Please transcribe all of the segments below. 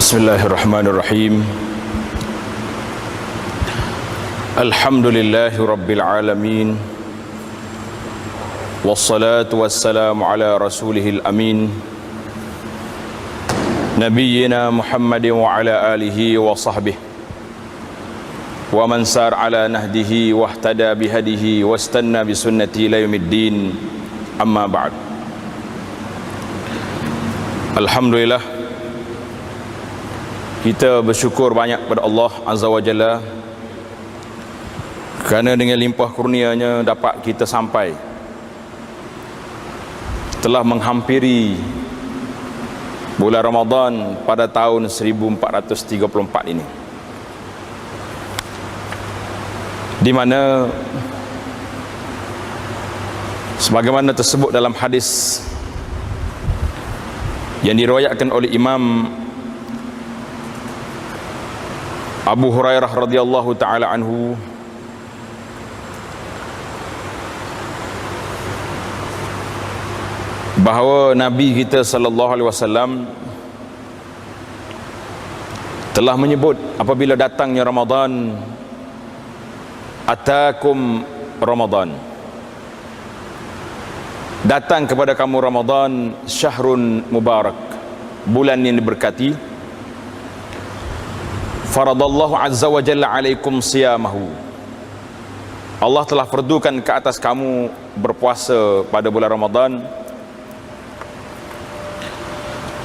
Bismillahirrahmanirrahim. Alhamdulillahi rabbil alamin. Wassalatu wassalamu ala rasulihil amin, nabiyyina Muhammadin wa ala alihi wa sahbihi wa man sar ala nahdihi wa ihtada bihadihi wa istanna bisunnati ila yaumiddin. Amma ba'd. Alhamdulillah, kita bersyukur banyak kepada Allah Azza wa Jalla kerana dengan limpah kurnianya dapat kita sampai telah menghampiri bulan Ramadan pada tahun 1434 ini, di mana sebagaimana tersebut dalam hadis yang diriwayatkan oleh Imam Abu Hurairah radhiyallahu taala anhu, bahawa Nabi kita sallallahu alaihi wasallam telah menyebut apabila datangnya Ramadan, atakum Ramadan, datang kepada kamu Ramadan, syahrun mubarak, bulan yang diberkati. Faradallahu azza wa jalla alaikum siyamahu, Allah telah fardukan ke atas kamu berpuasa pada bulan Ramadan.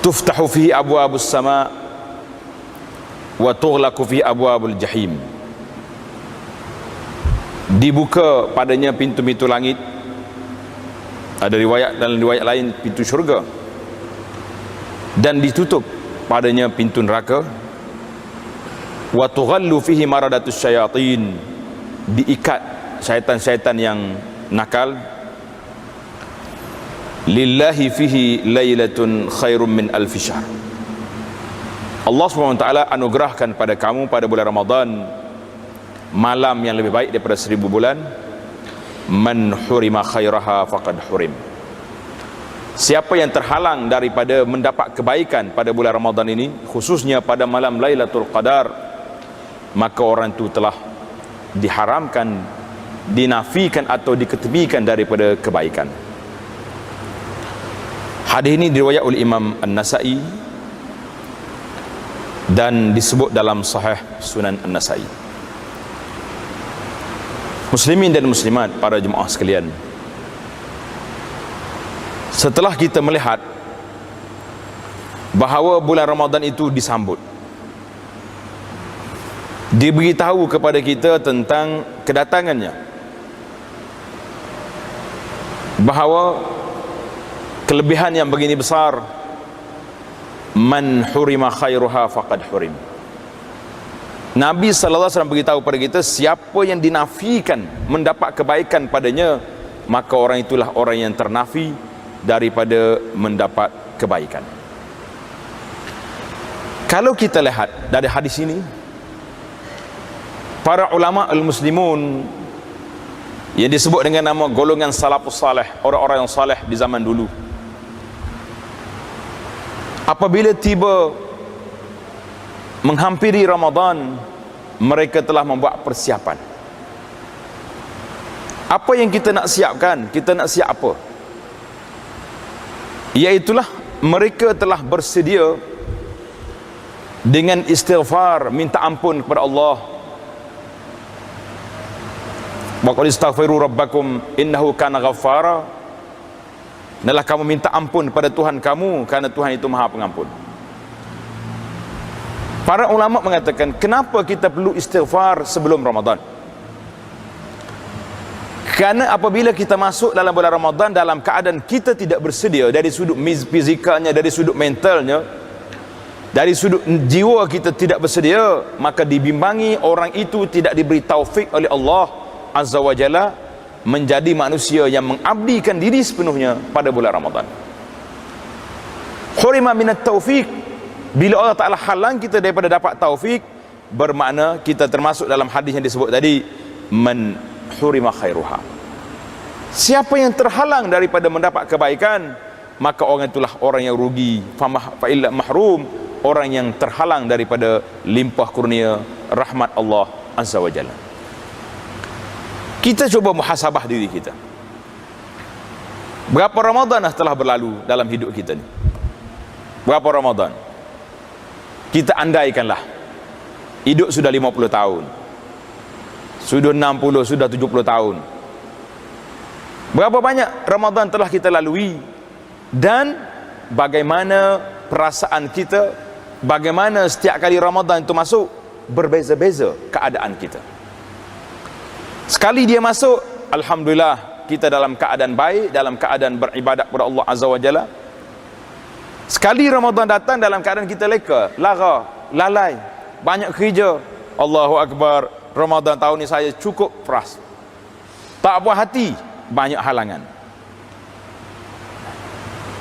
Tuftahu fihi abwabus sama wa tughlaqu fihi abwabul jahim, dibuka padanya pintu-pintu langit, ada riwayat dan riwayat lain pintu syurga, dan ditutup padanya pintu neraka. Wa tughallu fihi maradatus syayatin, diikat syaitan-syaitan yang nakal. Lillahi fihi lailatun khairum min alfi syahr, Allah SWT anugerahkan pada kamu pada bulan Ramadan malam yang lebih baik daripada 1000 bulan. Man hurima khairaha faqad hurim, siapa yang terhalang daripada mendapat kebaikan pada bulan Ramadan ini, khususnya pada malam Lailatul Qadar, maka orang itu telah diharamkan, dinafikan atau diketepikan daripada kebaikan. Hadis ini diriwayat oleh Imam An-Nasa'i dan disebut dalam Sahih Sunan An-Nasa'i. Muslimin dan muslimat, para jemaah sekalian, setelah kita melihat bahawa bulan Ramadan itu disambut, diberitahu kepada kita tentang kedatangannya, bahawa kelebihan yang begini besar, man hurima khairuha faqad hurim. Nabi sallallahu alaihi wasallam beritahu kepada kita, siapa yang dinafikan mendapat kebaikan padanya, maka orang itulah orang yang ternafi daripada mendapat kebaikan. Kalau kita lihat dari hadis ini, para ulama al-muslimun yang disebut dengan nama golongan salafus salih, orang-orang yang saleh di zaman dulu, apabila tiba menghampiri Ramadan, mereka telah membuat persiapan. Apa yang kita nak siapkan? Kita nak siap apa? Iaitulah mereka telah bersedia dengan istighfar, minta ampun kepada Allah. Wa qul istaghfiru rabbakum innahu kana ghaffara, hendaklah kamu minta ampun pada Tuhan kamu, kerana Tuhan itu Maha Pengampun. Para ulama mengatakan, kenapa kita perlu istighfar sebelum Ramadan? Kerana apabila kita masuk dalam bulan Ramadan dalam keadaan kita tidak bersedia dari sudut fizikalnya, dari sudut mentalnya, dari sudut jiwa kita tidak bersedia, maka dibimbangi orang itu tidak diberi taufik oleh Allah Azza wa Jalla menjadi manusia yang mengabdikan diri sepenuhnya pada bulan Ramadan. Hurima minat taufik, bila Allah Ta'ala halang kita daripada dapat taufik, bermakna kita termasuk dalam hadis yang disebut tadi, man hurima khairuha, siapa yang terhalang daripada mendapat kebaikan, maka orang itulah orang yang rugi. Fa illa mahrum, orang yang terhalang daripada limpah kurnia rahmat Allah Azza wa Jalla. Kita cuba muhasabah diri kita. Berapa Ramadan telah berlalu dalam hidup kita ni? Berapa Ramadan? Kita andaikanlah hidup sudah 50 tahun, sudah 60, sudah 70 tahun. Berapa banyak Ramadan telah kita lalui, dan bagaimana perasaan kita, bagaimana setiap kali Ramadan itu masuk, berbeza-beza keadaan kita. Sekali dia masuk, alhamdulillah, kita dalam keadaan baik, dalam keadaan beribadat kepada Allah Azza wa Jalla. Sekali Ramadan datang, dalam keadaan kita leka, lara, lalai, banyak kerja. Allahu Akbar, Ramadan tahun ni saya cukup frust, tak puas hati, banyak halangan.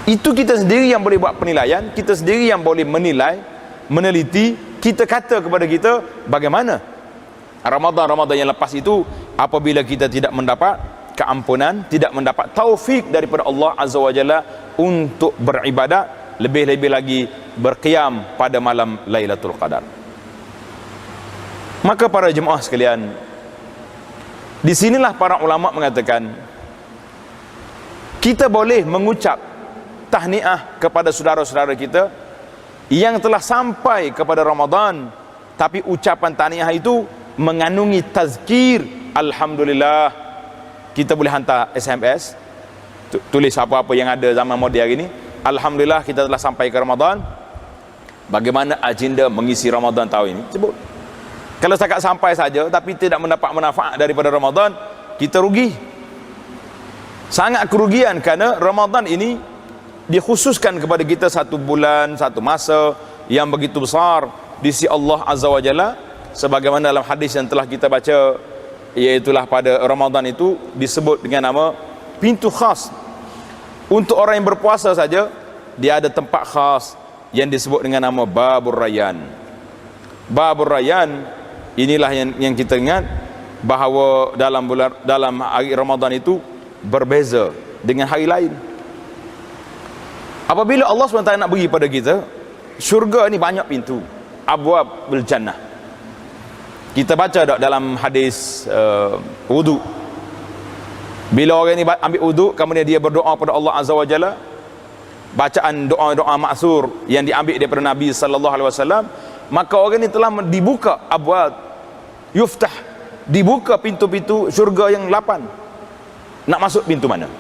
Itu kita sendiri yang boleh buat penilaian, kita sendiri yang boleh menilai, meneliti. Kita kata kepada kita, bagaimana Ramadan yang lepas itu, apabila kita tidak mendapat keampunan, tidak mendapat taufik daripada Allah Azza wa Jalla untuk beribadat, lebih-lebih lagi berqiyam pada malam Lailatul Qadar. Maka para jemaah sekalian, di sinilah para ulama mengatakan, kita boleh mengucap tahniah kepada saudara-saudara kita yang telah sampai kepada Ramadan, tapi ucapan tahniah itu mengandungi tazkir. Alhamdulillah, kita boleh hantar SMS, tulis apa-apa yang ada zaman moden hari ini. Alhamdulillah, kita telah sampai ke Ramadan. Bagaimana agenda mengisi Ramadan tahun ini? Sebut. Kalau setakat sampai saja tapi tidak mendapat manfaat daripada Ramadan, kita rugi. Sangat kerugian, kerana Ramadan ini dikhususkan kepada kita satu bulan, satu masa yang begitu besar di sisi Allah Azza wa Jalla, sebagaimana dalam hadis yang telah kita baca, iaitulah pada Ramadan itu disebut dengan nama pintu khas. Untuk orang yang berpuasa saja, dia ada tempat khas yang disebut dengan nama Babur Rayyan. Babur Rayyan, inilah yang kita ingat bahawa dalam hari Ramadan itu berbeza dengan hari lain. Apabila Allah SWT nak bagi pada kita, syurga ni banyak pintu, abwabul jannah. Kita baca dalam hadis wudu, bila orang ni ambil wudu, kemudian dia berdoa kepada Allah Azza wa Jalla, bacaan doa-doa maksur yang diambil daripada Nabi sallallahu alaihi wasallam, maka orang ni telah dibuka abwab yuftah, dibuka pintu-pintu syurga yang 8. Nak masuk pintu mana?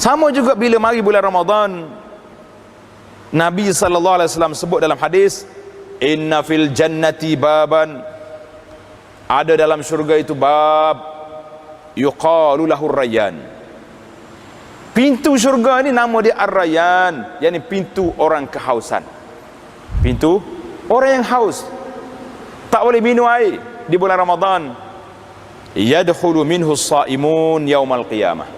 Sama juga bila mari bulan Ramadan, Nabi sallallahu alaihi wasallam sebut dalam hadis, inna fil jannati baban, ada dalam syurga itu bab, yuqalu lahu Rayyan. Pintu syurga ni nama dia Ar-Rayyan, yakni pintu orang kehausan. Pintu orang yang haus, tak boleh minum air di bulan Ramadan. Yadkhulu minhu as-saimun yaumal qiyamah.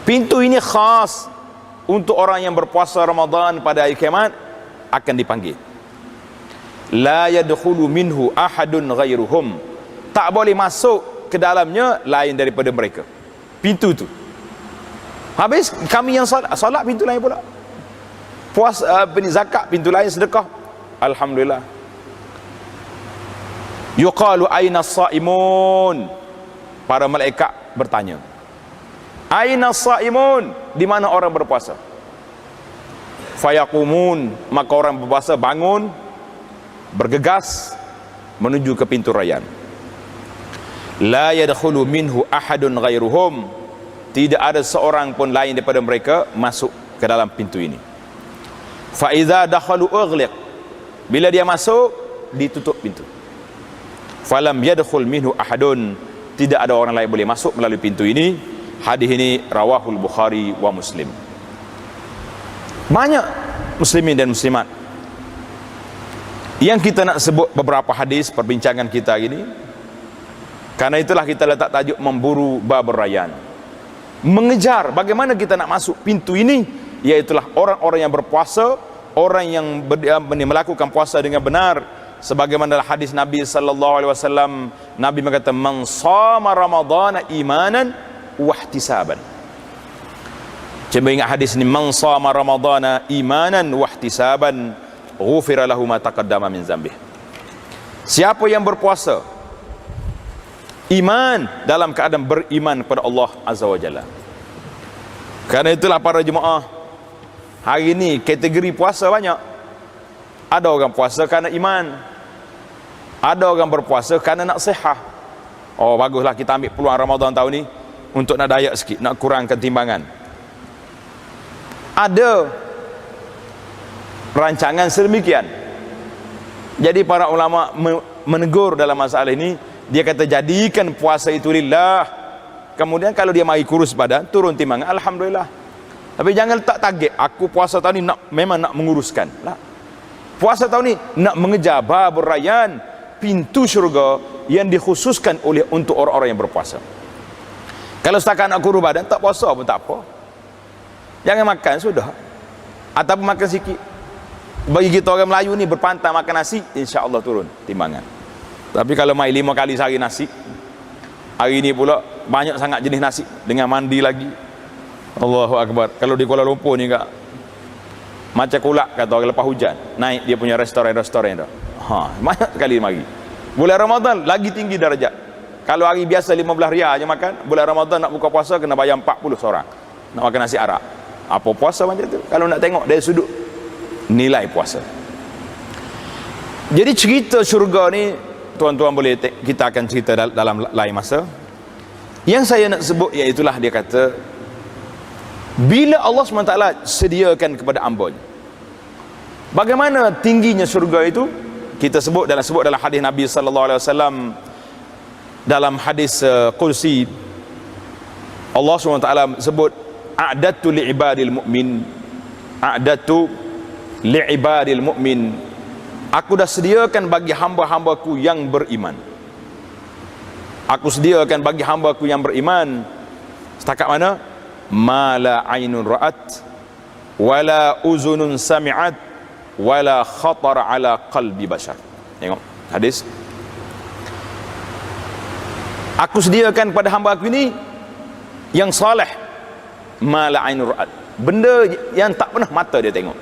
Pintu ini khas untuk orang yang berpuasa Ramadan pada hari kiamat, akan dipanggil. La yadkhulu minhu ahadun ghairuhum, tak boleh masuk ke dalamnya lain daripada mereka. Pintu tu habis, kami yang solat pintu lain pula, puasa zakat pintu lain, sedekah, alhamdulillah. Yuqalu aina as-saimun, para malaikat bertanya, aina as-saimun, di mana orang berpuasa? Fayaqumun, maka orang berpuasa bangun, bergegas menuju ke pintu Rayyan. La yadkhulu minhu ahadun ghairuhum, tidak ada seorang pun lain daripada mereka masuk ke dalam pintu ini. Fa idza dakhalu ughliq, bila dia masuk ditutup pintu. Falam yadkhul minhu ahadun, tidak ada orang lain boleh masuk melalui pintu ini. Hadis ini rawahul Bukhari wa Muslim. Banyak muslimin dan muslimat yang kita nak sebut beberapa hadis perbincangan kita hari ini. Karena itulah kita letak tajuk memburu Babur Rayyan, mengejar bagaimana kita nak masuk pintu ini, iaitulah orang-orang yang berpuasa, orang yang melakukan puasa dengan benar, sebagaimana hadis Nabi sallallahu alaihi wasallam. Nabi berkata, man shama ramadhana imanan wa ihtisaban. Cuba ingat hadis ni, man shama ramadhana imanan wa ihtisaban ghufira lahu ma taqaddama min dzambih. Siapa yang berpuasa iman, dalam keadaan beriman kepada Allah Azza wa Jalla. Karena itulah para jemaah, hari ini kategori puasa banyak. Ada orang puasa kerana iman, ada orang berpuasa kerana nak sihat. Oh baguslah kita ambil peluang Ramadan tahun ni untuk nak diet sikit, nak kurangkan timbangan. Ada rancangan sedemikian. Jadi para ulama menegur dalam masalah ini. Dia kata jadikan puasa itu lillah. Kemudian kalau dia mari kurus badan, turun timbangan, alhamdulillah. Tapi jangan tak target, aku puasa tahun ni memang nak menguruskan. Lah. Puasa tahun ni nak mengejar babur rayyan, pintu syurga yang dikhususkan untuk orang-orang yang berpuasa. Kalau setakat nak kurus badan, tak puasa pun tak apa. Jangan makan sudah. Ataupun makan sikit. Bagi kita orang Melayu ni berpantang makan nasi, insya-Allah turun timbangan. Tapi kalau mai 5 kali sehari nasi, hari ni pula banyak sangat jenis nasi dengan mandi lagi. Allahu Akbar. Kalau di Kuala Lumpur ni kak, macam kulak kata orang lepas hujan, naik dia punya restoran-restoran dah. Banyak sekali mari. Bulan Ramadan lagi tinggi darjat. Kalau hari biasa 15 riyal je makan, bulan Ramadan nak buka puasa kena bayar 40 seorang. Nak makan nasi Arab. Apa puasa macam tu? Kalau nak tengok dari sudut nilai puasa. Jadi cerita syurga ni tuan-tuan boleh kita akan cerita dalam lain masa. Yang saya nak sebut iaitulah dia kata, bila Allah SWT sediakan kepada hamba-Nya, bagaimana tingginya syurga itu? Kita sebut dalam hadis Nabi sallallahu alaihi wasallam, dalam hadis Qudsi, Allah SWT sebut, a'dadtu li'ibadil mu'min, a'dadtu li'ibadil mu'min, aku dah sediakan bagi hamba-hambaku yang beriman. Aku sediakan bagi hamba-Ku yang beriman setakat mana? Ma la ainun ra'at wala uzunun sami'at wala khatara ala qalbi bashar. Tengok hadis. Aku sediakan pada hamba-Ku ini yang saleh, ma la ainun ra'at, benda yang tak pernah mata dia tengok.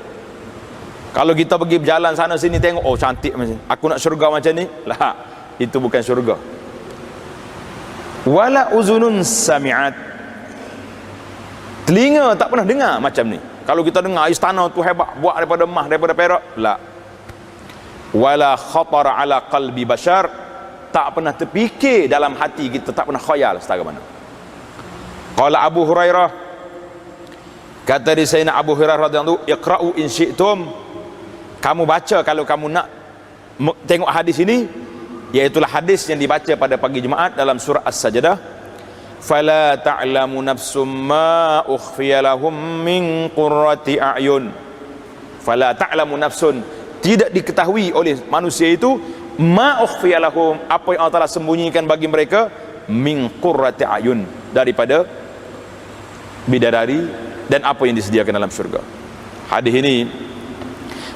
Kalau kita pergi berjalan sana sini tengok, oh cantik macam ni, aku nak syurga macam ni, lah itu bukan syurga. Wala uzunun sami'at, telinga tak pernah dengar macam ni. Kalau kita dengar istana tu hebat, buat daripada emas, daripada perak, la. Wala khatara ala qalbi bashar, tak pernah terfikir dalam hati kita, tak pernah khayal setara mana. Qala Abu Hurairah, kata di Sayyidina Abu Hurairah radhiyallahu anhu, iqra'u in syi'tum, kamu baca kalau kamu nak tengok hadis ini, iaitulah hadis yang dibaca pada pagi Jumaat dalam surah As-Sajdah. Fala ta'lamu nafsum ma ukhfiya lahum min qurrati a'yun. Fala ta'lamu nafsun, tidak diketahui oleh manusia itu, ma ukhfiya lahum, apa yang Allah Ta'ala sembunyikan bagi mereka, min qurrati a'yun, daripada bidadari dan apa yang disediakan dalam syurga. Hadis ini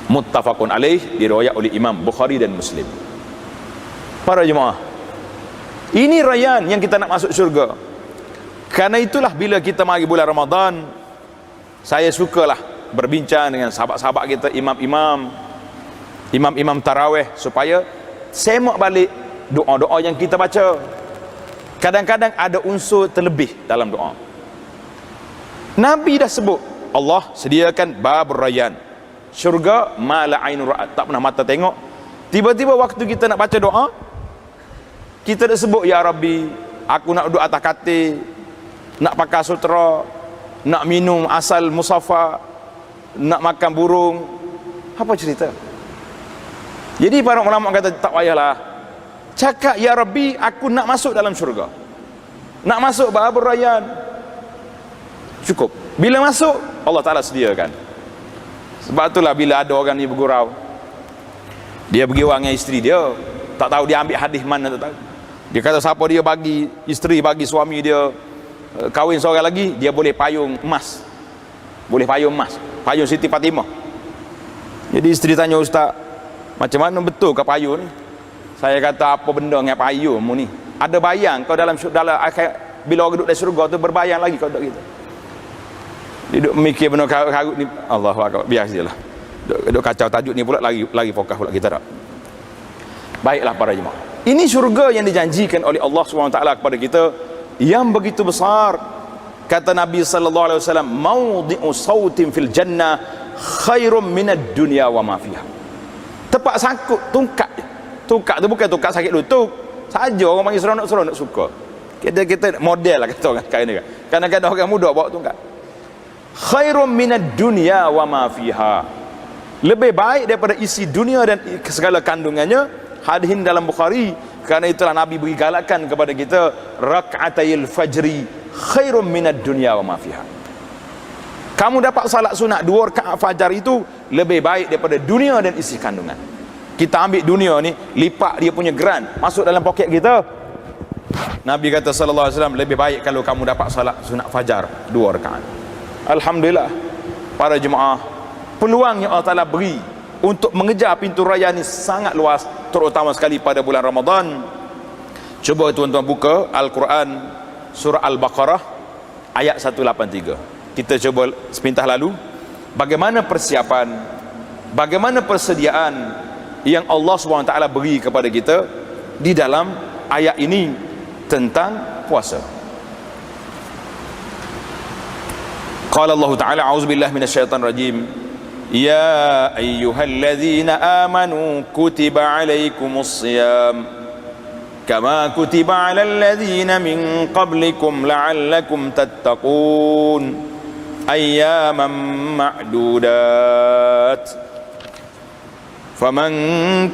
muttafaqun alaih, diriwayat oleh Imam Bukhari dan Muslim. Para jemaah, ini rayyan yang kita nak masuk syurga. Karena itulah bila kita mari bulan Ramadan, saya sukalah berbincang dengan sahabat-sahabat kita, imam-imam tarawih, supaya semak balik doa-doa yang kita baca. Kadang-kadang ada unsur terlebih dalam doa. Nabi dah sebut, Allah sediakan babur rayyan, syurga ma la ainun ra'at, tak pernah mata tengok. Tiba-tiba waktu kita nak baca doa, kita dah sebut, ya Rabbi, aku nak duduk atas katil, nak pakai sutra, nak minum asal musafa, nak makan burung. Apa cerita? Jadi para ulama kata, tak payahlah cakap ya Rabbi, aku nak masuk dalam syurga, nak masuk babur rayyan, cukup. Bila masuk, Allah Ta'ala sediakan. Sebab itulah bila ada orang ni bergurau, dia pergi orang dengan isteri dia, tak tahu dia ambil hadis mana, tak tahu. Dia kata siapa dia bagi isteri, bagi suami dia kahwin seorang lagi, dia boleh payung emas, boleh payung emas, payung Siti Fatimah. Jadi isteri tanya, Ustaz, macam mana betul ke payung ni? Saya kata, apa benda dengan payung mu ni? Ada bayang kau dalam akhir, bila orang duduk di syurga tu berbayang lagi kau duduk gitu. Duduk mikir benda karut ni, Allahu akbar, biar sajalah. Duduk kacau tajuk ni pula, lagi fokus pula kita tak. Baiklah para jemaah, ini syurga yang dijanjikan oleh Allah SWT kepada kita yang begitu besar. Kata Nabi sallallahu alaihi wasallam, maudhi'u sautin fil jannah khairum minad dunya wa ma fiha. Tepat sangkut tungkat. Tungkat tu bukan tungkat sakit lutut saja, orang panggil seronok-seronok suka. Kita model lah kata orang sekarang ni kan. Kadang-kadang orang muda bawa tungkat. Khairum minad dunya wa ma fiha. Lebih baik daripada isi dunia dan segala kandungannya. Hadis dalam Bukhari. Kerana itulah Nabi beri galakan kepada kita, rak'atayil fajri khairum minad dunya wa ma fiha. Kamu dapat salat sunat 2 rakaat fajar itu lebih baik daripada dunia dan isi kandungan. Kita ambil dunia ni, lipat dia punya geran, masuk dalam poket kita. Nabi kata sallallahu alaihi wasallam, lebih baik kalau kamu dapat salat sunat fajar 2 rakaat. Alhamdulillah para jemaah, peluang yang Allah Taala beri untuk mengejar pintu raya ni sangat luas, terutama sekali pada bulan Ramadan. Cuba tuan-tuan buka Al-Quran surah Al-Baqarah ayat 183. Kita coba sepintas lalu bagaimana persiapan, bagaimana persediaan yang Allah SWT beri kepada kita di dalam ayat ini tentang puasa. Qala Allah Ta'ala, a'udzubillahi minasyaitanir rajim. Ya ayyuhalladzina amanu kutiba alaikumus shiyam kama kutiba alal ladzina min qablikum la'allakum tattaqun ayyaman ma'dudat faman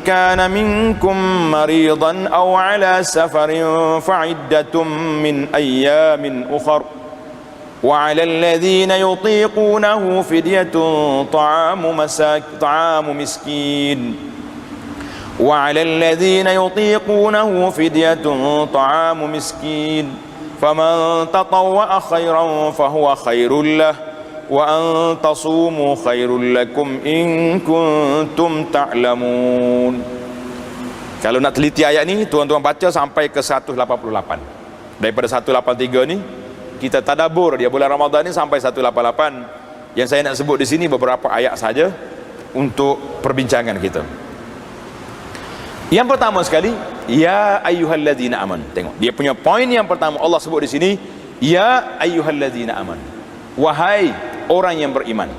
kana minkum maridan aw ala safarin fa'iddatum min ayyamin ukhar وعلى الذين يطيقونه فدية طعام مسكين وعلى الذين يطيقونه فدية طعام مسكين فمن تطوع خيرا فهو خير له وأن تصوموا خير لكم إن كنتم تعلمون. Kalau nak teliti ayat ni, tuan-tuan baca sampai ke 188. Daripada 183 ni kita tadabbur dia bulan Ramadan ni sampai 188. Yang saya nak sebut di sini beberapa ayat saja untuk perbincangan kita. Yang pertama sekali, ya ayyuhalladzina aman. Tengok, dia punya poin yang pertama Allah sebut di sini, ya ayyuhalladzina aman. Wahai orang yang beriman.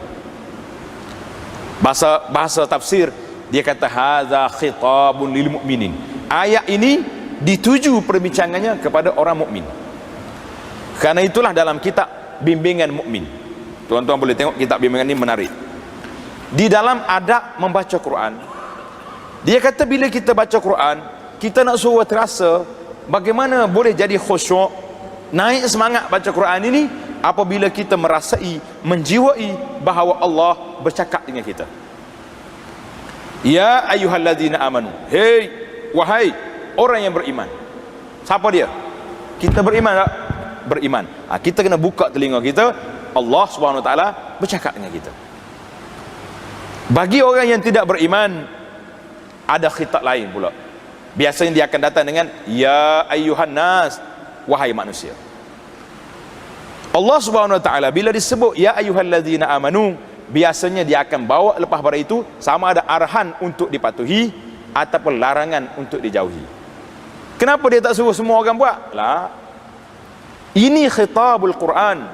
Bahasa tafsir dia kata hadza khitabun lil mu'minin. Ayat ini dituju perbincangannya kepada orang mukmin. Karena itulah dalam kitab bimbingan mukmin, tuan-tuan boleh tengok kitab bimbingan ini menarik. Di dalam adab membaca Quran, dia kata bila kita baca Quran, kita nak suruh terasa bagaimana boleh jadi khusyuk, naik semangat baca Quran ini apabila kita merasai, menjiwai bahawa Allah bercakap dengan kita. Ya ayyuhalladzina amanu. Hei, wahai orang yang beriman. Siapa dia? Kita beriman tak? Beriman. Kita kena buka telinga kita, Allah SWT bercakap dengan kita. Bagi orang yang tidak beriman, ada khitab lain pula. Biasanya dia akan datang dengan ya ayyuhan nas, wahai manusia. Allah SWT bila disebut ya ayyuhalladzina amanu, biasanya dia akan bawa lepas pada itu sama ada arahan untuk dipatuhi ataupun larangan untuk dijauhi. Kenapa dia tak suruh semua orang buat? Lah, ini khitabul Quran,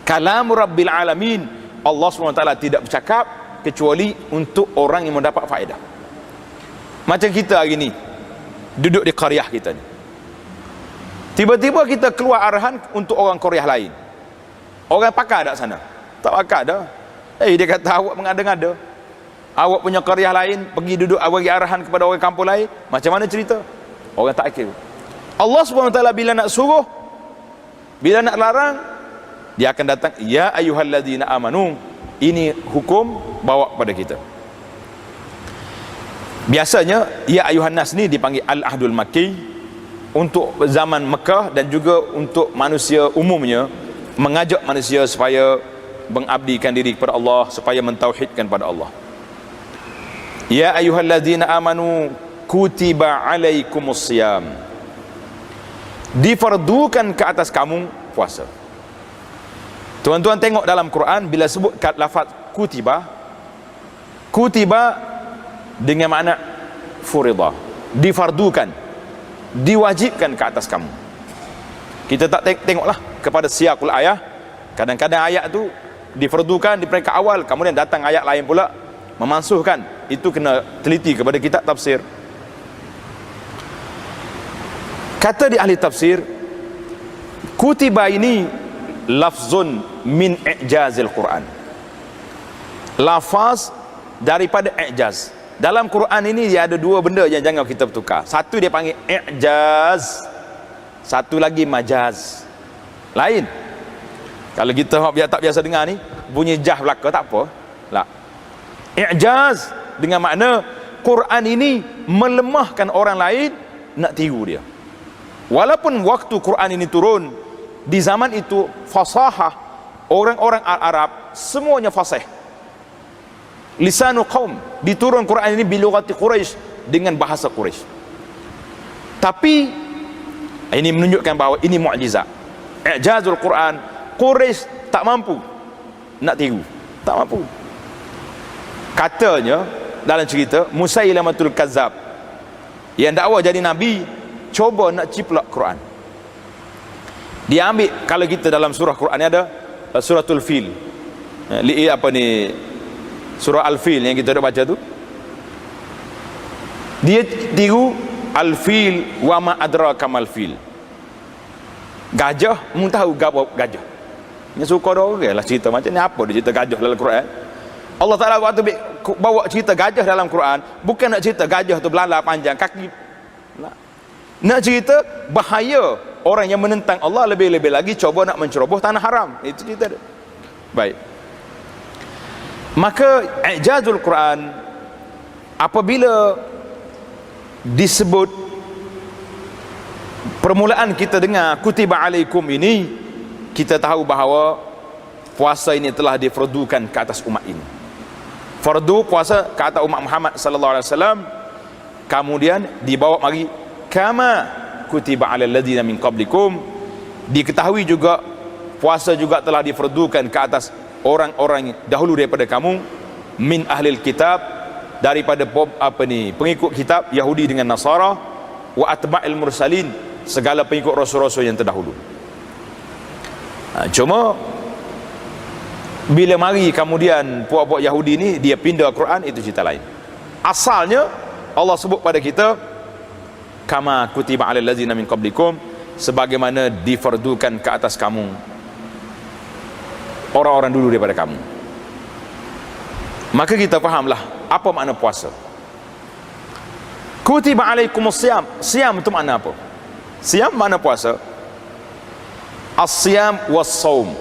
kalam Rabbil Alamin. Allah SWT tidak bercakap kecuali untuk orang yang mendapat faedah. Macam kita hari ni duduk di qaryah kita ni, tiba-tiba kita keluar arahan untuk orang qaryah lain. Orang pakar tak sana? Tak pakar dah. Dia kata awak mengada-ngada, awak punya qaryah lain pergi duduk bagi arahan kepada orang kampung lain. Macam mana cerita? Orang tak akil. Allah SWT bila nak suruh, bila nak larang, dia akan datang ya ayyuhalladzina amanu. Ini hukum bawa kepada kita. Biasanya ya ayyuhan nas ni dipanggil al-ahdul makki untuk zaman Mekah dan juga untuk manusia umumnya, mengajak manusia supaya mengabdikan diri kepada Allah, supaya mentauhidkan pada Allah. Ya ayyuhalladzina amanu kutiba alaikumus shiyam. Difardukan ke atas kamu puasa. Tuan-tuan tengok dalam Quran bila sebut lafaz kutiba, kutiba dengan makna furida, difardukan, diwajibkan ke atas kamu. Kita tak tengoklah kepada siyaqul ayat. Kadang-kadang ayat tu difardukan di peringkat awal, kemudian datang ayat lain pula memansuhkan. Itu kena teliti kepada kitab tafsir. Kata di ahli tafsir, kutiba ini lafzun min i'jazil Quran, lafaz daripada i'jaz. Dalam Quran ini dia ada dua benda yang jangan kita bertukar. Satu dia panggil i'jaz, satu lagi majaz. Lain. Kalau kita tak biasa dengar ni, bunyi jah belaka tak apa lah. I'jaz dengan makna Quran ini melemahkan orang lain nak tiru dia. Walaupun waktu Quran ini turun, di zaman itu fasahah orang-orang Arab semuanya fasih. Lisanu qaum, diturun Quran ini bilughati Quraisy, dengan bahasa Quraisy. Tapi ini menunjukkan bahawa ini mukjizat. I'jazul Quran, Quraisy tak mampu nak tiru, tak mampu. Katanya dalam cerita Musailamatul Kazzab yang dakwa jadi nabi, cuba nak ciplak Quran. Dia ambil, kalau kita dalam surah Quran ni ada suratul fil, surah al-fil yang kita dah baca tu, dia tiru al-fil wa ma adraka mal fil. Gajah, mu tahu gajah. Ni suka dah orang lah cerita macam ni. Apa dia cerita gajah dalam Quran? Allah Ta'ala waktu bawa cerita gajah dalam Quran, bukan nak cerita gajah tu belala panjang kaki, nak cerita bahaya orang yang menentang Allah, lebih-lebih lagi cuba nak menceroboh tanah haram. Itu cerita dia. Baik. Maka i'jazul Quran apabila disebut, permulaan kita dengar kutiba alaikum ini, kita tahu bahawa puasa ini telah difardukan ke atas umat ini. Fardu puasa ke atas umat Muhammad sallallahu alaihi wasallam, kemudian dibawa mari kama kutiba alal ladzina min qablikum. Diketahui juga puasa juga telah difardukan ke atas orang-orang dahulu daripada kamu, min ahlil kitab, daripada pengikut kitab Yahudi dengan Nasara, wa atba'il mursalin, segala pengikut rasul-rasul yang terdahulu. Cuma bila mari kemudian puak-puak Yahudi ni dia pindah Quran, itu cerita lain. Asalnya Allah sebut pada kita kama kutiba alal ladzina min qablikum, sebagaimana difardukan ke atas kamu orang-orang dulu daripada kamu. Maka kita fahamlah apa makna puasa. Kutiba alaikumus siyam, siyam itu makna apa? Siyam makna puasa. As-siyam was-saum,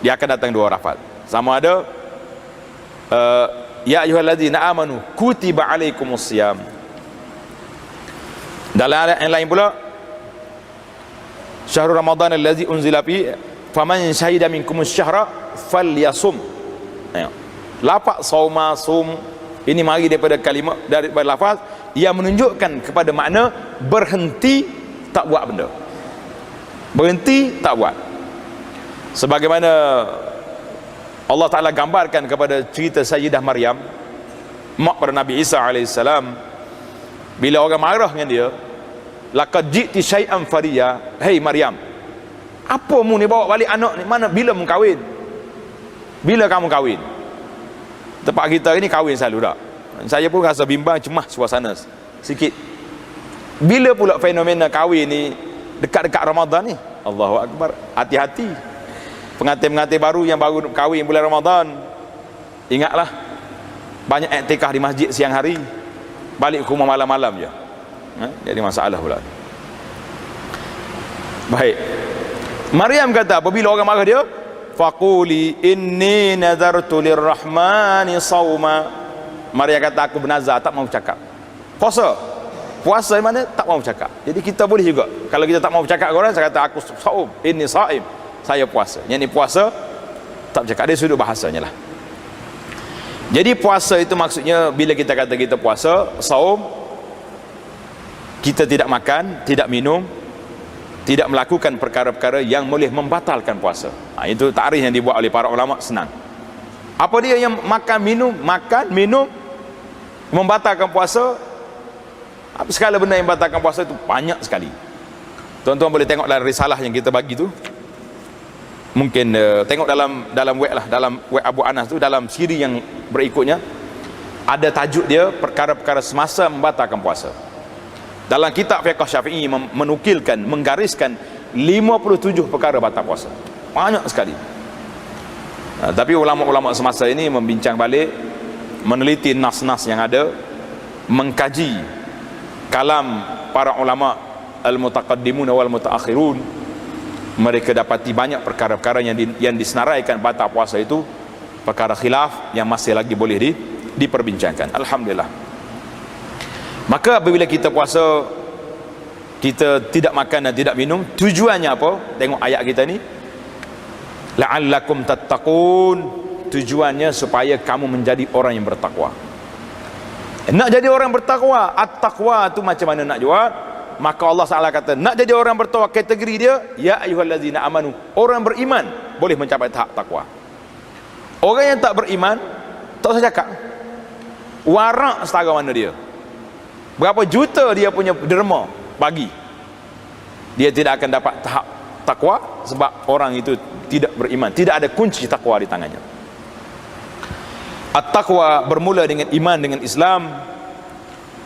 dia akan datang dua lafaz. Sama ada ya ayyuhalladzina amanu kutiba alaikumus siyam. Dalam ayat yang lain pula, syahrul ramadhan allazi unzila fi faman syahida minkumus syahra falyasum. Lafaz sauma, sum ini mari daripada kalimah, daripada lafaz yang menunjukkan kepada makna berhenti tak buat benda, berhenti tak buat. Sebagaimana Allah Ta'ala gambarkan kepada cerita Sayyidah Maryam, mak pada Nabi Isa alaihissalam, bila orang marah dengan dia, laqad ji'ti syai'an fariya, hei Maryam, apa mu ni bawa balik anak ni, mana, bila mu kahwin, bila kamu kahwin? Tempat kita ini kahwin selalu tak? Saya pun rasa bimbang, cemas suasana sikit. Bila pula fenomena kahwin ni dekat-dekat Ramadan ni? Allahu Akbar, hati-hati. Pengantin-pengantin baru yang baru kahwin bulan Ramadan, ingatlah banyak iktikaf di masjid siang hari, balik ke rumah malam-malam je. Jadi masalah pula. Baik, Maryam kata apabila orang marah dia, faquli inni nazartu lirrahmani sawma. Maryam kata aku bernazar tak mau cakap. Puasa mana tak mau cakap. Jadi kita boleh juga, kalau kita tak mau cakap orang, saya kata aku saum, inni saim, saya puasa. Yang ni puasa tak bercakap, dia sudut bahasanya lah. Jadi puasa itu maksudnya bila kita kata kita puasa, saum, kita tidak makan, tidak minum, tidak melakukan perkara-perkara yang boleh membatalkan puasa. Itu takrif yang dibuat oleh para ulama, senang. Apa dia yang makan minum membatalkan puasa? Apa segala benda yang membatalkan puasa itu banyak sekali. Tuan-tuan boleh tengok dalam risalah yang kita bagi tu. Mungkin tengok dalam web lah, dalam web Abu Anas tu, dalam siri yang berikutnya ada tajuk dia perkara-perkara semasa membatalkan puasa. Dalam kitab fiqh Syafi'i menukilkan, menggariskan 57 perkara batal puasa. Banyak sekali. Tapi ulama-ulama semasa ini membincang balik, meneliti nas-nas yang ada, mengkaji kalam para ulama al-mutaqaddimun wal mutaakhirun. Mereka dapati banyak perkara-perkara yang disenaraikan batal puasa itu perkara khilaf yang masih lagi boleh diperbincangkan. Alhamdulillah. Maka apabila kita puasa, kita tidak makan dan tidak minum, tujuannya apa? Tengok ayat kita ni, la'allakum tattaqun. Tujuannya supaya kamu menjadi orang yang bertakwa. Nak jadi orang bertakwa, at-taqwa tu macam mana nak jawab? Maka Allah Taala kata, nak jadi orang bertakwa, kategori dia, ya ayyuhallazina amanu, orang beriman boleh mencapai tahap takwa. Orang yang tak beriman, tak usah cakap. Warak setara mana dia, berapa juta dia punya derma bagi, dia tidak akan dapat tahap takwa, sebab orang itu tidak beriman, tidak ada kunci takwa di tangannya. At-taqwa bermula dengan iman dengan Islam.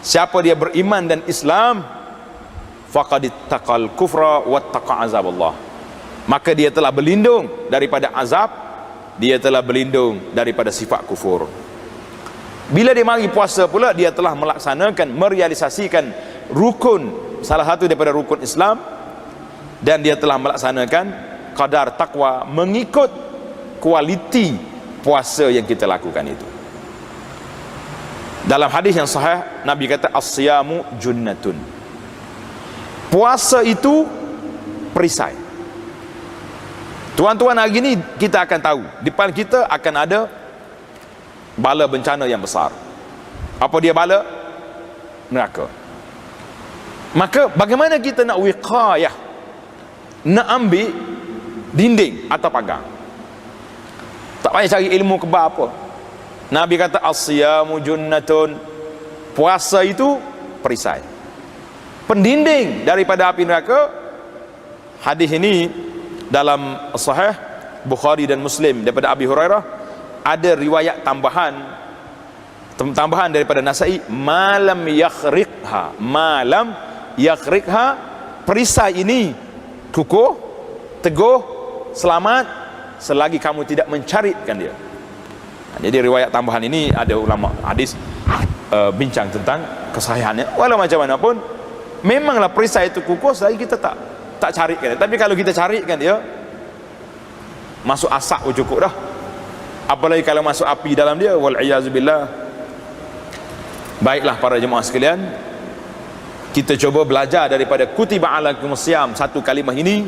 Siapa dia beriman dan Islam, faqad ittaqal kufra wattaqa azab Allah, maka dia telah berlindung daripada azab, dia telah berlindung daripada sifat kufur. Bila dia mari puasa pula, dia telah melaksanakan, merealisasikan rukun, salah satu daripada rukun Islam, dan dia telah melaksanakan kadar takwa mengikut kualiti puasa yang kita lakukan itu. Dalam hadis yang sahih, Nabi kata as-siyamu junnatun, puasa itu perisai. Tuan-tuan, hari ini kita akan tahu depan kita akan ada bala bencana yang besar. Apa dia bala? Neraka. Maka bagaimana kita nak wiqayah, nak ambil dinding atau pagar? Tak payah cari ilmu kebal apa. Nabi kata as-siyamu junnatun, puasa itu perisai, pendinding daripada api neraka. Hadis ini dalam Sahih Bukhari dan Muslim daripada Abi Hurairah. Ada riwayat tambahan daripada Nasai, malam yakhriqha, perisai ini kukuh, teguh, selamat selagi kamu tidak mencaritkan dia. Jadi riwayat tambahan ini ada ulama hadis bincang tentang kesahihannya. Walau macam mana pun, memanglah perisai itu kukuh selagi kita tak carikan dia. Tapi kalau kita carikan dia, masuk asap pun cukup dah, apalagi kalau masuk api dalam dia, wal'iyazubillah. Baiklah para jemaah sekalian, kita cuba belajar daripada kutiba alaikumus siyam, satu kalimah ini,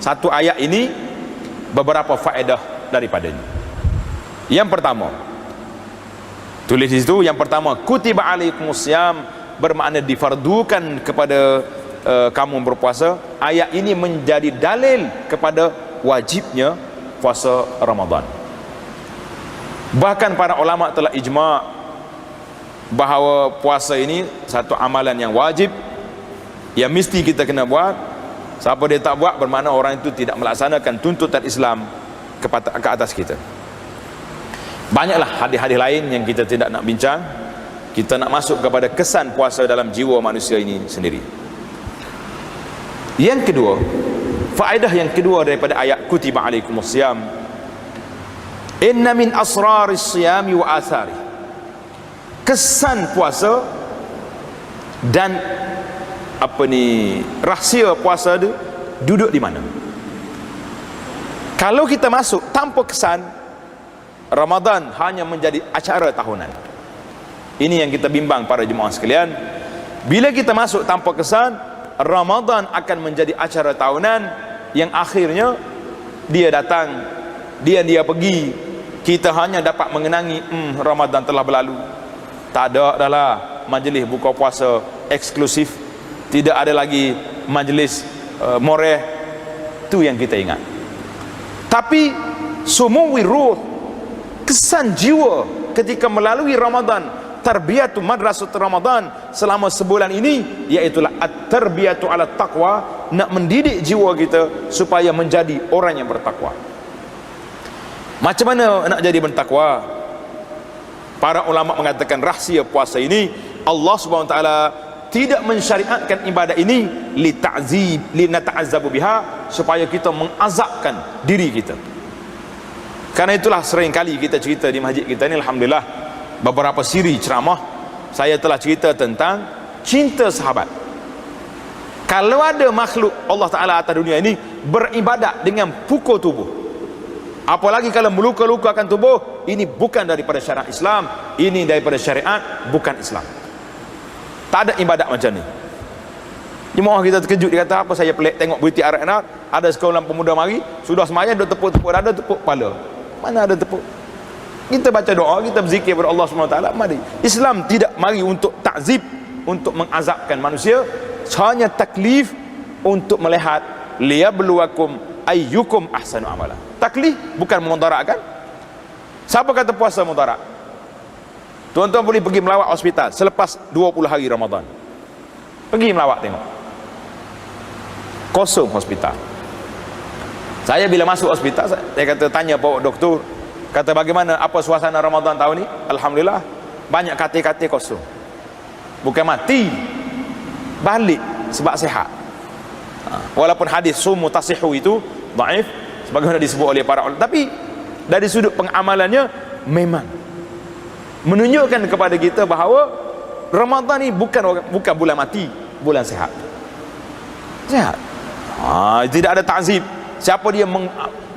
satu ayat ini, beberapa faedah daripadanya. Yang pertama, tulis di situ, yang pertama, kutiba alaikumus siyam bermakna difardukan kepada kamu berpuasa. Ayat ini menjadi dalil kepada wajibnya puasa Ramadan. Bahkan para ulama telah ijma' bahawa puasa ini satu amalan yang wajib, yang mesti kita kena buat. Siapa dia tak buat, bermakna orang itu tidak melaksanakan tuntutan Islam ke atas kita. Banyaklah hadis-hadis lain yang kita tidak nak bincang. Kita nak masuk kepada kesan puasa dalam jiwa manusia ini sendiri. Yang kedua, faedah yang kedua daripada ayat kutiba alaikumus siyam, inna min asraris siyami wa athari, kesan puasa dan rahsia puasa itu duduk di mana. Kalau kita masuk tanpa kesan, Ramadan hanya menjadi acara tahunan. Ini yang kita bimbang para jemaah sekalian. Bila kita masuk tanpa kesan, Ramadan akan menjadi acara tahunan yang akhirnya dia datang, dia pergi, kita hanya dapat mengenangi Ramadan telah berlalu. Tak ada dah lah majlis buka puasa eksklusif, tidak ada lagi majlis moral, itu yang kita ingat. Tapi sumuwi ruh, kesan jiwa ketika melalui Ramadan, tarbiyatu madrasah Ramadan selama sebulan ini, iaitulah at-tarbiyatu ala taqwa, nak mendidik jiwa kita supaya menjadi orang yang bertakwa. Macam mana nak jadi bertakwa? Para ulama mengatakan rahsia puasa ini, Allah Subhanahu wa taala tidak mensyariatkan ibadah ini li ta'zib, li nata'azzabu biha, supaya kita mengazabkan diri kita. Karena itulah sering kali kita cerita di masjid kita ni, alhamdulillah, beberapa siri ceramah saya telah cerita tentang cinta sahabat. Kalau ada makhluk Allah Ta'ala atas dunia ini beribadat dengan pukul tubuh, apalagi kalau meluka-lukakan tubuh, ini bukan daripada syariat Islam, ini daripada syariat bukan Islam. Tak ada ibadat macam ni. Jemaah kita terkejut, dia kata, apa saya pelik tengok berita Arab, ada sekolah pemuda mari, sudah semayang, dia tepuk-tepuk dada, tepuk kepala. Mana ada tepuk? Kita baca doa, kita berzikir kepada Allah SWT. Mari. Islam tidak mari untuk takzib, untuk mengazabkan manusia, hanya taklif untuk melihat liyabluwakum ayyukum ahsanu amala. Taklif bukan memudaratkan. Siapa kata puasa mudarat? Tuan-tuan boleh pergi melawat hospital selepas 20 hari Ramadan. Pergi melawat tengok. Kosong hospital. Saya bila masuk hospital, saya kata tanya bawa doktor, kata bagaimana, apa suasana Ramadan tahun ni? Alhamdulillah, banyak katil-katil kosong. Bukan mati, balik sebab sihat. Walaupun hadis sumu tasihu itu dhaif, sebagaimana disebut oleh para ulama, tapi dari sudut pengamalannya memang menunjukkan kepada kita bahawa Ramadan ni bukan bulan mati, bulan sihat. Sihat. Tidak ada ta'zib. Siapa dia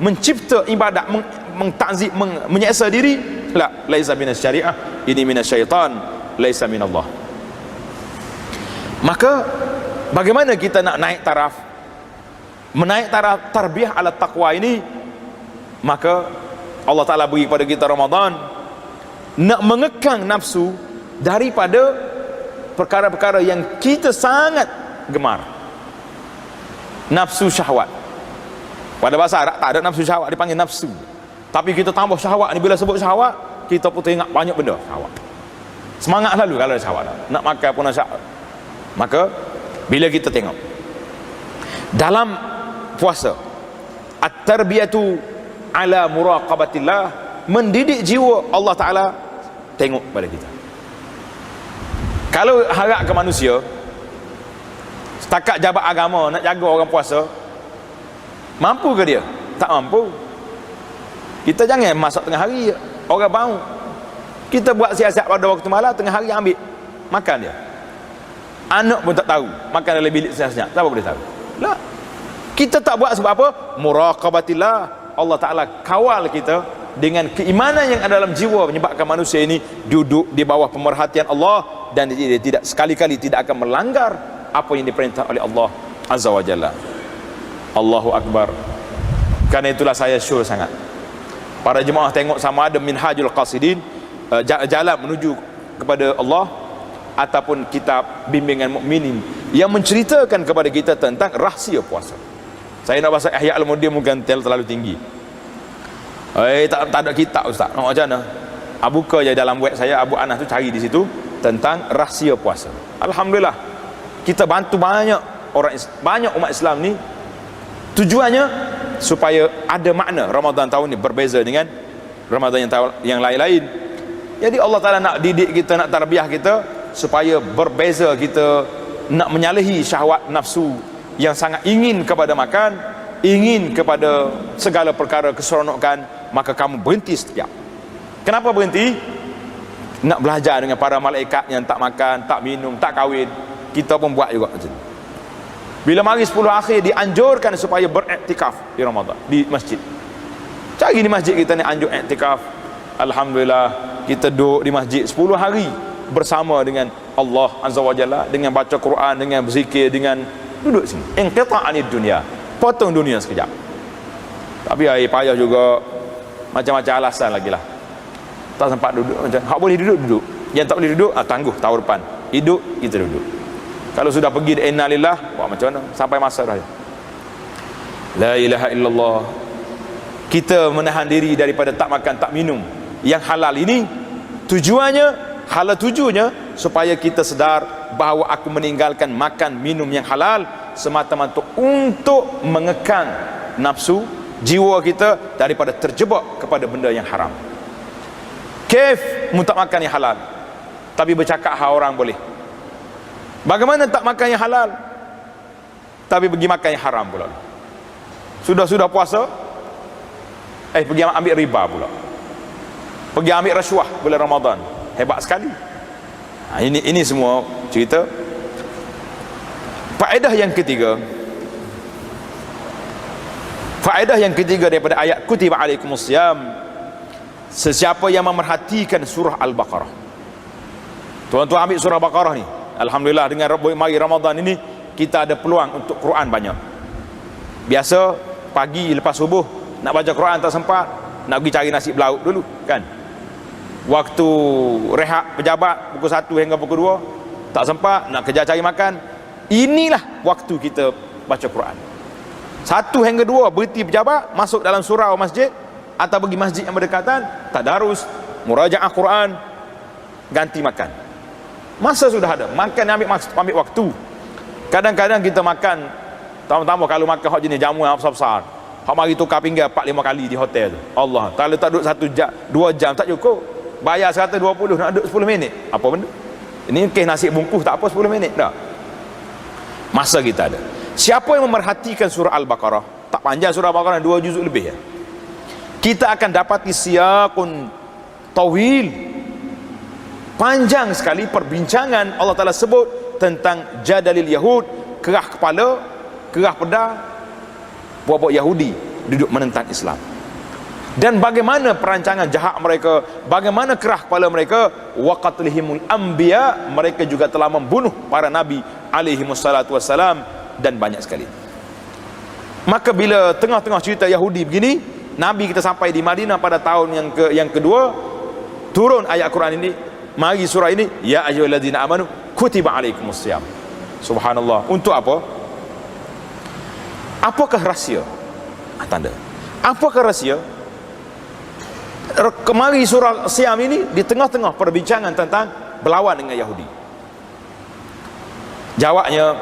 mencipta ibadat, mengtakzib, menyeksa diri, la, laisa minas syariah, ini minas syaitan, laisa minallah. Maka bagaimana kita nak naik taraf, menaik taraf tarbiyah ala taqwa ini? Maka Allah Ta'ala beri kepada kita Ramadan, nak mengekang nafsu daripada perkara-perkara yang kita sangat gemar. Nafsu syahwat. Pada bahasa Arab tak ada nafsu syahwat, dipanggil nafsu. Tapi kita tambah syahwat ni, bila sebut syahwat, kita pun teringat banyak benda syahwat. Semangat lalu kalau ada syahwat, nak makan pun nak syahwat. Maka bila kita tengok dalam puasa, at-tarbiyatu ala muraqabatillah, mendidik jiwa Allah Ta'ala, tengok pada kita. Kalau harap ke manusia, setakat jabat agama nak jaga orang puasa, mampu ke dia? Tak mampu. Kita jangan masuk tengah hari orang bau, kita buat siasat pada waktu malam, tengah hari ambil makan dia. Anak pun tak tahu makan dalam bilik senyap, siapa boleh tahu? Lah, kita tak buat sebab apa? Muraqabatillah. Allah Ta'ala kawal kita dengan keimanan yang ada dalam jiwa, menyebabkan manusia ini duduk di bawah pemerhatian Allah, dan dia tidak sekali-kali tidak akan melanggar apa yang diperintah oleh Allah Azza wa Jalla. Allahu Akbar. Karena itulah saya sure sangat, para jemaah tengok sama ada Minhajul Qasidin, jalan menuju kepada Allah, ataupun kitab bimbingan mukminin yang menceritakan kepada kita tentang rahsia puasa. Saya nak bahasa Ihya Ulumuddin mungkin terlalu tinggi. Tak ada kitab ustaz. Nak macam mana? Buka je dalam web saya, Abu Anas tu, cari di situ tentang rahsia puasa. Alhamdulillah, kita bantu banyak orang, banyak umat Islam ni. Tujuannya supaya ada makna Ramadan tahun ni berbeza dengan Ramadan yang lain-lain. Jadi Allah Ta'ala nak didik kita, nak tarbiyah kita supaya berbeza, kita nak menyalahi syahwat nafsu yang sangat ingin kepada makan, ingin kepada segala perkara keseronokan, maka kamu berhenti sekejap. Kenapa berhenti? Nak belajar dengan para malaikat yang tak makan, tak minum, tak kahwin. Kita pun buat juga macam ni. Bila mari 10 akhir, dianjurkan supaya beriktikaf di Ramadan, di masjid. Cari di masjid kita ni anjur iktikaf. Alhamdulillah, kita duduk di masjid 10 hari bersama dengan Allah Azza wa Jalla, dengan baca Quran, dengan berzikir, dengan duduk sini. Inqita'anid dunia, potong dunia sekejap. Tapi payah juga, macam-macam alasan lagi lah. Tak sempat duduk. Macam hak boleh duduk, duduk. Yang tak boleh duduk, tangguh tahun depan. Hidup, kita duduk. Kalau sudah pergi innalillah, buat macam mana? Sampai masa dah. La ilaha illallah. Kita menahan diri daripada tak makan tak minum yang halal ini, tujuannya supaya kita sedar bahawa aku meninggalkan makan minum yang halal semata-mata untuk mengekang nafsu jiwa kita daripada terjebak kepada benda yang haram. Kef mu tak makan yang halal tapi bercakap hal orang boleh? Bagaimana tak makan yang halal tapi pergi makan yang haram pula? Sudah puasa pergi ambil riba pula, pergi ambil rasuah bulan Ramadan. Hebat sekali. Ini semua cerita. Faedah yang ketiga daripada ayat kutiba alaikumusiyam, sesiapa yang memerhatikan surah Al-Baqarah. Tuan-tuan ambil surah Baqarah ni, alhamdulillah dengan mari Ramadan ini kita ada peluang untuk Quran banyak. Biasa pagi lepas subuh nak baca Quran tak sempat, nak pergi cari nasi belauk dulu kan. Waktu rehat pejabat pukul 1 hingga pukul 2 tak sempat, nak kerja cari makan. Inilah waktu kita baca Quran. 1 hingga 2 berhenti pejabat, masuk dalam surau masjid atau pergi masjid yang berdekatan, tadarus, murajaah Quran, ganti makan. Masa sudah ada, makan ambil waktu. Kadang-kadang kita makan, tambah kalau makan hot jenis jamu yang besar-besar, hak mari tukar pinggan 4-5 kali di hotel tu. Allah, kalau tak duduk 1 jam, 2 jam tak cukup. Bayar 120 nak duduk 10 minit. Apa benda? Ini kes nasi bungkus tak apa 10 minit dah. Masa kita ada. Siapa yang memerhatikan surah Al-Baqarah, tak panjang surah Al-Baqarah 2 juzuk lebih ya. Kita akan dapati siyaqun tawil. Panjang sekali perbincangan Allah Ta'ala sebut tentang jadalil Yahud, kerah kepala, kerah pedang buat-buat Yahudi duduk menentang Islam, dan bagaimana perancangan jahat mereka, bagaimana kerah kepala mereka, wa qatlihimul anbiya, mereka juga telah membunuh para nabi alaihi wassalatu wassalam, dan banyak sekali. Maka bila tengah-tengah cerita Yahudi begini, Nabi kita sampai di Madinah pada tahun yang kedua, turun ayat Quran ini, mari surah ini, ya ayyuhalladzina amanu kutiba alaikumusiyam. Subhanallah. Untuk apa? Apakah rahsia? Tanda. Apakah rahsia? Kemari surah Siam ini di tengah-tengah perbincangan tentang berlawan dengan Yahudi. Jawabnya,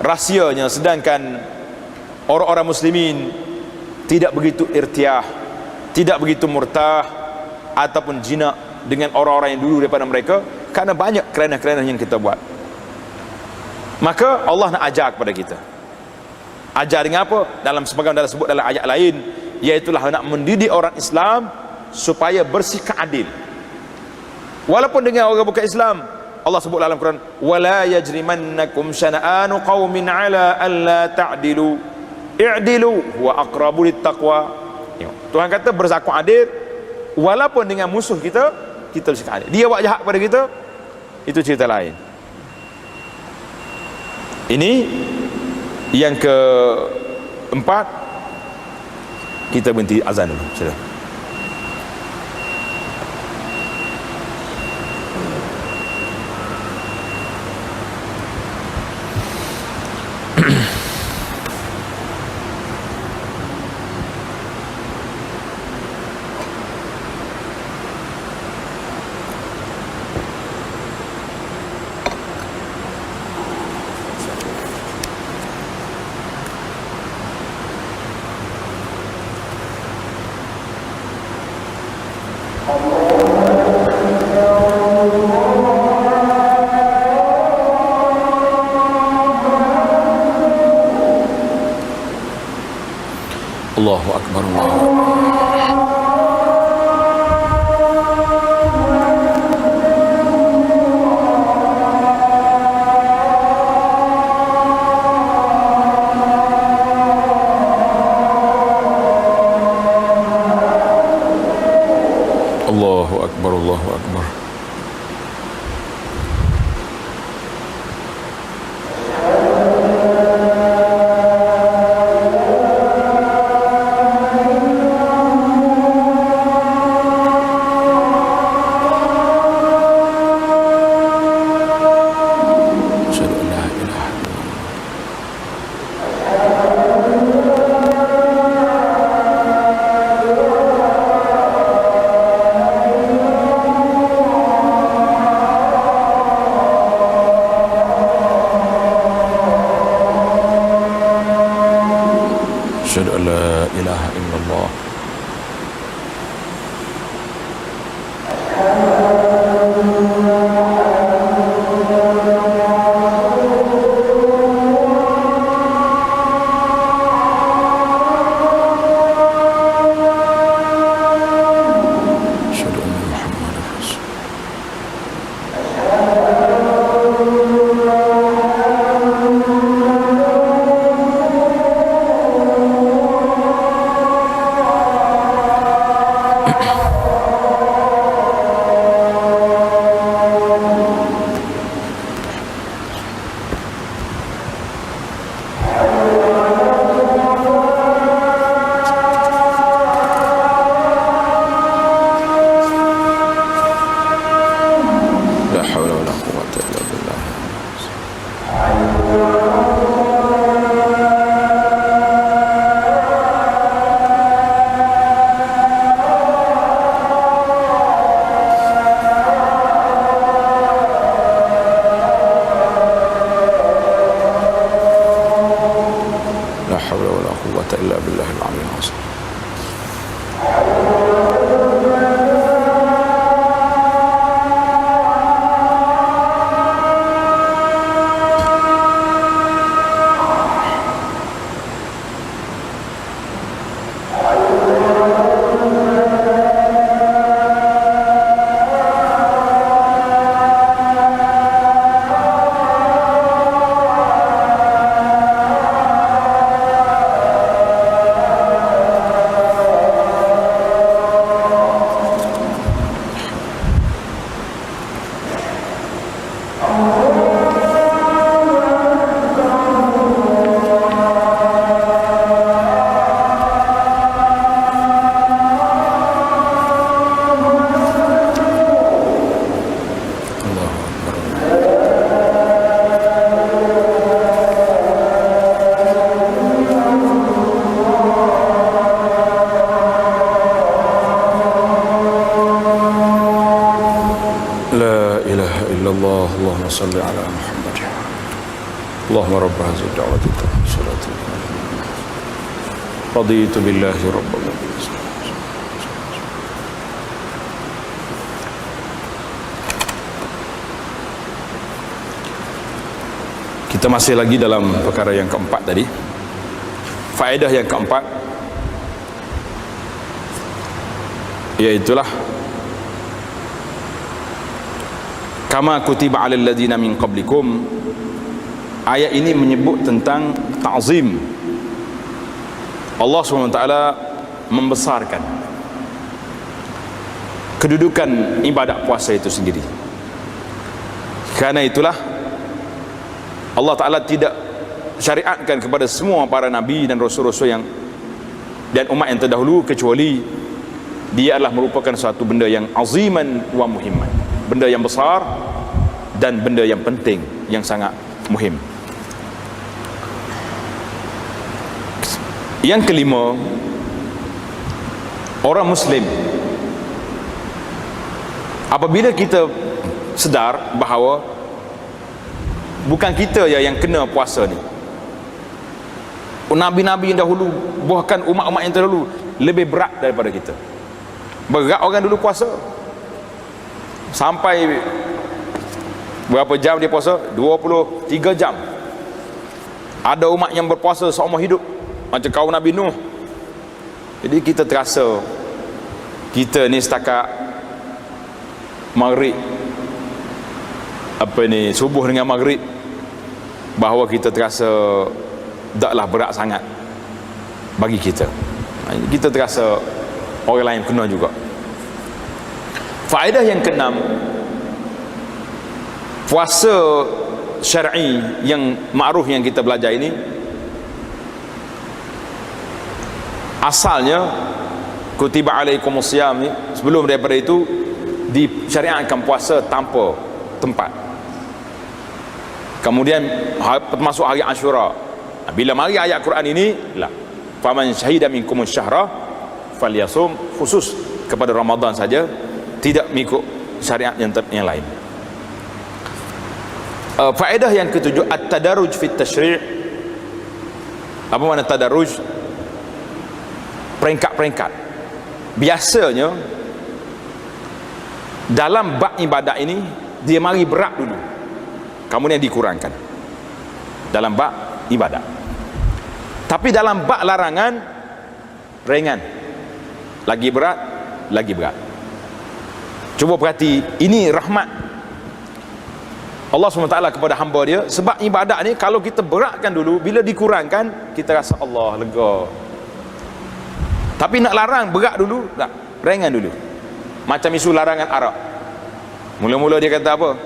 rahsianya, sedangkan orang-orang muslimin tidak begitu irtiah, tidak begitu murtah ataupun jinak dengan orang-orang yang dulu daripada mereka, kerana banyak kerana-kerana yang kita buat. Maka Allah nak ajar kepada kita. Ajar dengan apa? Dalam sebagaimana disebut dalam ayat lain, iaitulah nak mendidik orang Islam supaya bersikap adil. Walaupun dengan orang bukan Islam, Allah sebut dalam Quran, wala yajrimannakum syana'anu qaumin ala alla ta'dilu i'dilu huwa aqrabu littaqwa. Tuhan kata bersikap adil walaupun dengan musuh kita bersikap adil. Dia buat jahat pada kita, itu cerita lain. Ini yang keempat. Kita berhenti azan dulu. Sila. Allahu Akbar, Allahu Akbar. Allahu Akbar, Allahu Akbar. اللهم صل على محمد اللهم رب هذه الدعوة والصلاة رضيت بالله ربا. Kita masih lagi dalam perkara yang keempat tadi. Faedah yang keempat, iaitulah kama kutiba alal ladzina min qablikum. Ayat ini menyebut tentang ta'zim. Allah SWT membesarkan kedudukan ibadat puasa itu sendiri. Karena itulah Allah Ta'ala tidak syariatkan kepada semua para nabi dan rasul-rasul yang dan umat yang terdahulu, kecuali dia adalah merupakan suatu benda yang aziman wa muhimman, benda yang besar dan benda yang penting, yang sangat muhim. Yang kelima, orang Muslim apabila kita sedar bahawa bukan kita yang kena puasa ni, nabi-nabi yang dahulu, bahkan umat-umat yang terdahulu lebih berat daripada kita. Berat orang dulu puasa sampai berapa jam dia puasa? 23 jam. Ada umat yang berpuasa seumur hidup, macam kaum Nabi Nuh. Jadi kita terasa kita ni setakat maghrib, subuh dengan maghrib, bahawa kita terasa taklah berat sangat bagi kita. Kita terasa orang lain kena juga. Faedah yang keenam, puasa syar'i yang ma'ruf yang kita belajar ini, asalnya kutiba alaikumusiyam ni, sebelum daripada itu disyariatkan puasa tanpa tempat. Kemudian termasuk hari Ashura. Bila mari ayat Quran ini, la faman syahida minkum syahra falyasum, khusus kepada Ramadan saja, tidak mengikut syariat yang lain. Faedah yang ketujuh, at-tadarruj fit tasyri'. Apa makna tadarruj? Peringkat-peringkat. Biasanya dalam bab ibadat ini dia mari berat dulu, kemudian dikurangkan dalam bab ibadat. Tapi dalam bab larangan ringan, lagi berat, lagi berat. Cuba perhati, ini rahmat. Allah SWT kepada hamba dia. Sebab ibadat ni kalau kita beratkan dulu, bila dikurangkan kita rasa Allah lega. Tapi nak larang berat dulu, tak, ringan dulu. Macam isu larangan arak. Mula-mula dia kata apa?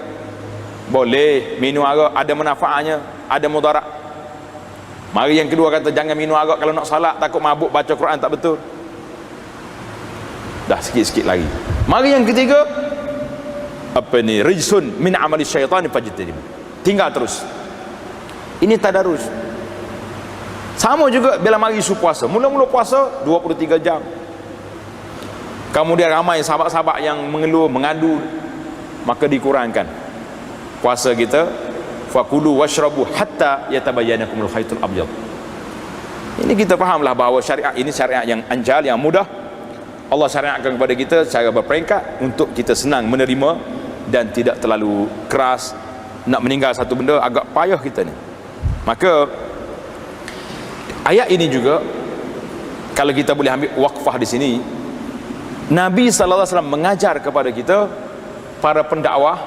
Boleh minum arak, ada manfaatnya, ada mudarat. Mari yang kedua kata jangan minum arak kalau nak salat, takut mabuk, baca Quran tak betul. Dah sikit-sikit lagi. Mari yang ketiga, apa ni, rijsun min amali syaitan fajtanib. Tinggal terus. Ini tadarus. Sama juga bila mari isu puasa. Mula-mula puasa 23 jam. Kemudian ramai sahabat-sahabat yang mengeluh, mengadu, maka dikurangkan puasa kita. Fakulu washrabu hatta yatabayyanakumul khaytul abyad. Ini kita fahamlah bahawa syariat ini syariat yang anjal, yang mudah. Allah syariatkan kepada kita secara berperingkat untuk kita senang menerima dan tidak terlalu keras. Nak meninggal satu benda agak payah kita ni. Maka ayat ini juga kalau kita boleh ambil waqfah di sini, Nabi sallallahu alaihi wasallam mengajar kepada kita, para pendakwah,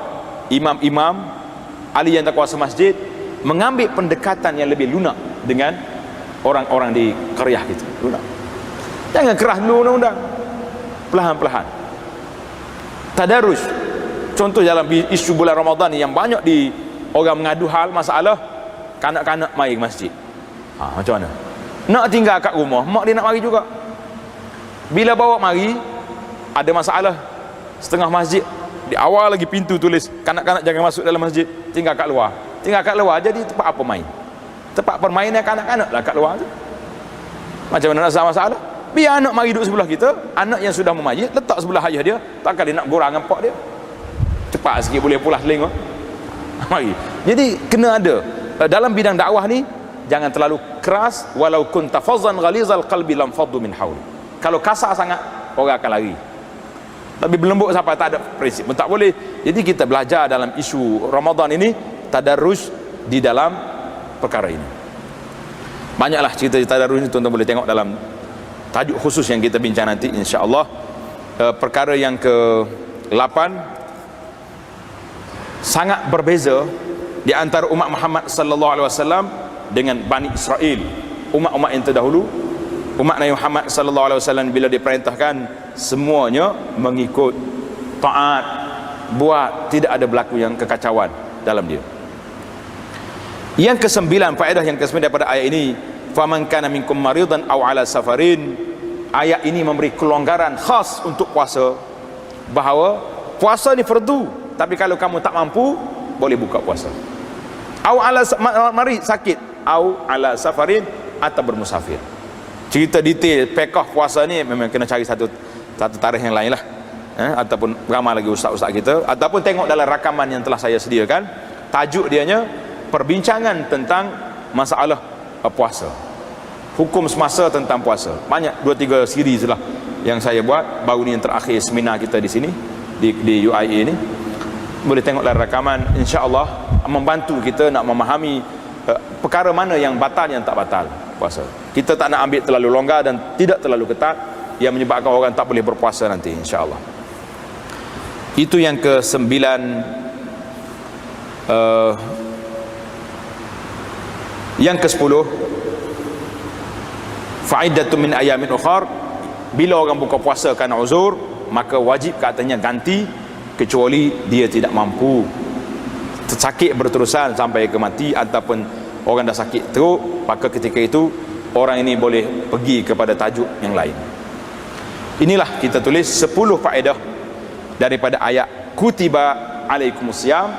imam-imam, ahli yang tak kuasa masjid, mengambil pendekatan yang lebih lunak dengan orang-orang di qaryah kita. Lunak. Jangan keras dulu undang-undang. Perlahan-perlahan. Tadarus. Contoh dalam isu bulan Ramadan ni yang banyak di orang mengadu hal masalah kanak-kanak mari ke masjid. Macam mana? Nak tinggal kat rumah, mak dia nak mari juga. Bila bawa mari, ada masalah. Setengah masjid, di awal lagi pintu tulis kanak-kanak jangan masuk dalam masjid, tinggal kat luar. Tinggal kat luar, jadi tempat apa main? Tempat permainan kanak-kanak lah kat luar tu. Macam mana nak sama masalah? Biar anak mari duduk sebelah kita, anak yang sudah memayit letak sebelah ayah dia, takkan dia nak gorang dengan pak dia. Cepat sikit boleh pulas telinga. Mari. Jadi kena ada dalam bidang dakwah ni, jangan terlalu keras. Walau kunta fazzan ghalizal qalbi lam faddu min hawli. Kalau kasar sangat, orang akan lari. Tapi berlembut sampai tak ada prinsip pun tak boleh. Jadi kita belajar dalam isu Ramadan ini tadarrus di dalam perkara ini. Banyaklah cerita tadarrus ini, tuan-tuan boleh tengok dalam tajuk khusus yang kita bincang nanti insya-Allah. Perkara yang ke-8, sangat berbeza di antara umat Muhammad sallallahu alaihi wasallam dengan Bani Israel, umat-umat yang terdahulu. Umat Nabi Muhammad sallallahu alaihi wasallam bila diperintahkan semuanya mengikut, taat, buat, tidak ada berlaku yang kekacauan dalam dia. Yang ke-9, faedah yang ke-9 daripada ayat ini, faman kana minkum maridan aw ala safarin. Ayat ini memberi kelonggaran khas untuk puasa, bahawa puasa ni fardu, tapi kalau kamu tak mampu boleh buka puasa. Aw ala marid, sakit, aw ala safarin, atau bermusafir. Cerita detail pekah puasa ni memang kena cari satu tarikh yang lain lah, ataupun ramai lagi ustaz-ustaz kita, ataupun tengok dalam rakaman yang telah saya sediakan. Tajuk dianya perbincangan tentang masalah puasa, hukum semasa tentang puasa. Banyak 2-3 series lah yang saya buat. Baru ni yang terakhir seminar kita di sini di UIA ni. Boleh tengok dalam rakaman, insya-Allah membantu kita nak memahami perkara mana yang batal, yang tak batal puasa. Kita tak nak ambil terlalu longgar dan tidak terlalu ketat yang menyebabkan orang tak boleh berpuasa nanti, insya-Allah. Itu yang ke-9. Yang ke-10, fa'iddatun min ayamin ukhar. Bila orang buka puasa kerana uzur, maka wajib katanya ganti, kecuali dia tidak mampu, sakit berterusan sampai ke mati, ataupun orang dah sakit teruk, maka ketika itu orang ini boleh pergi kepada tajuk yang lain. Inilah kita tulis 10 faedah daripada ayat kutiba alaikumusiyam,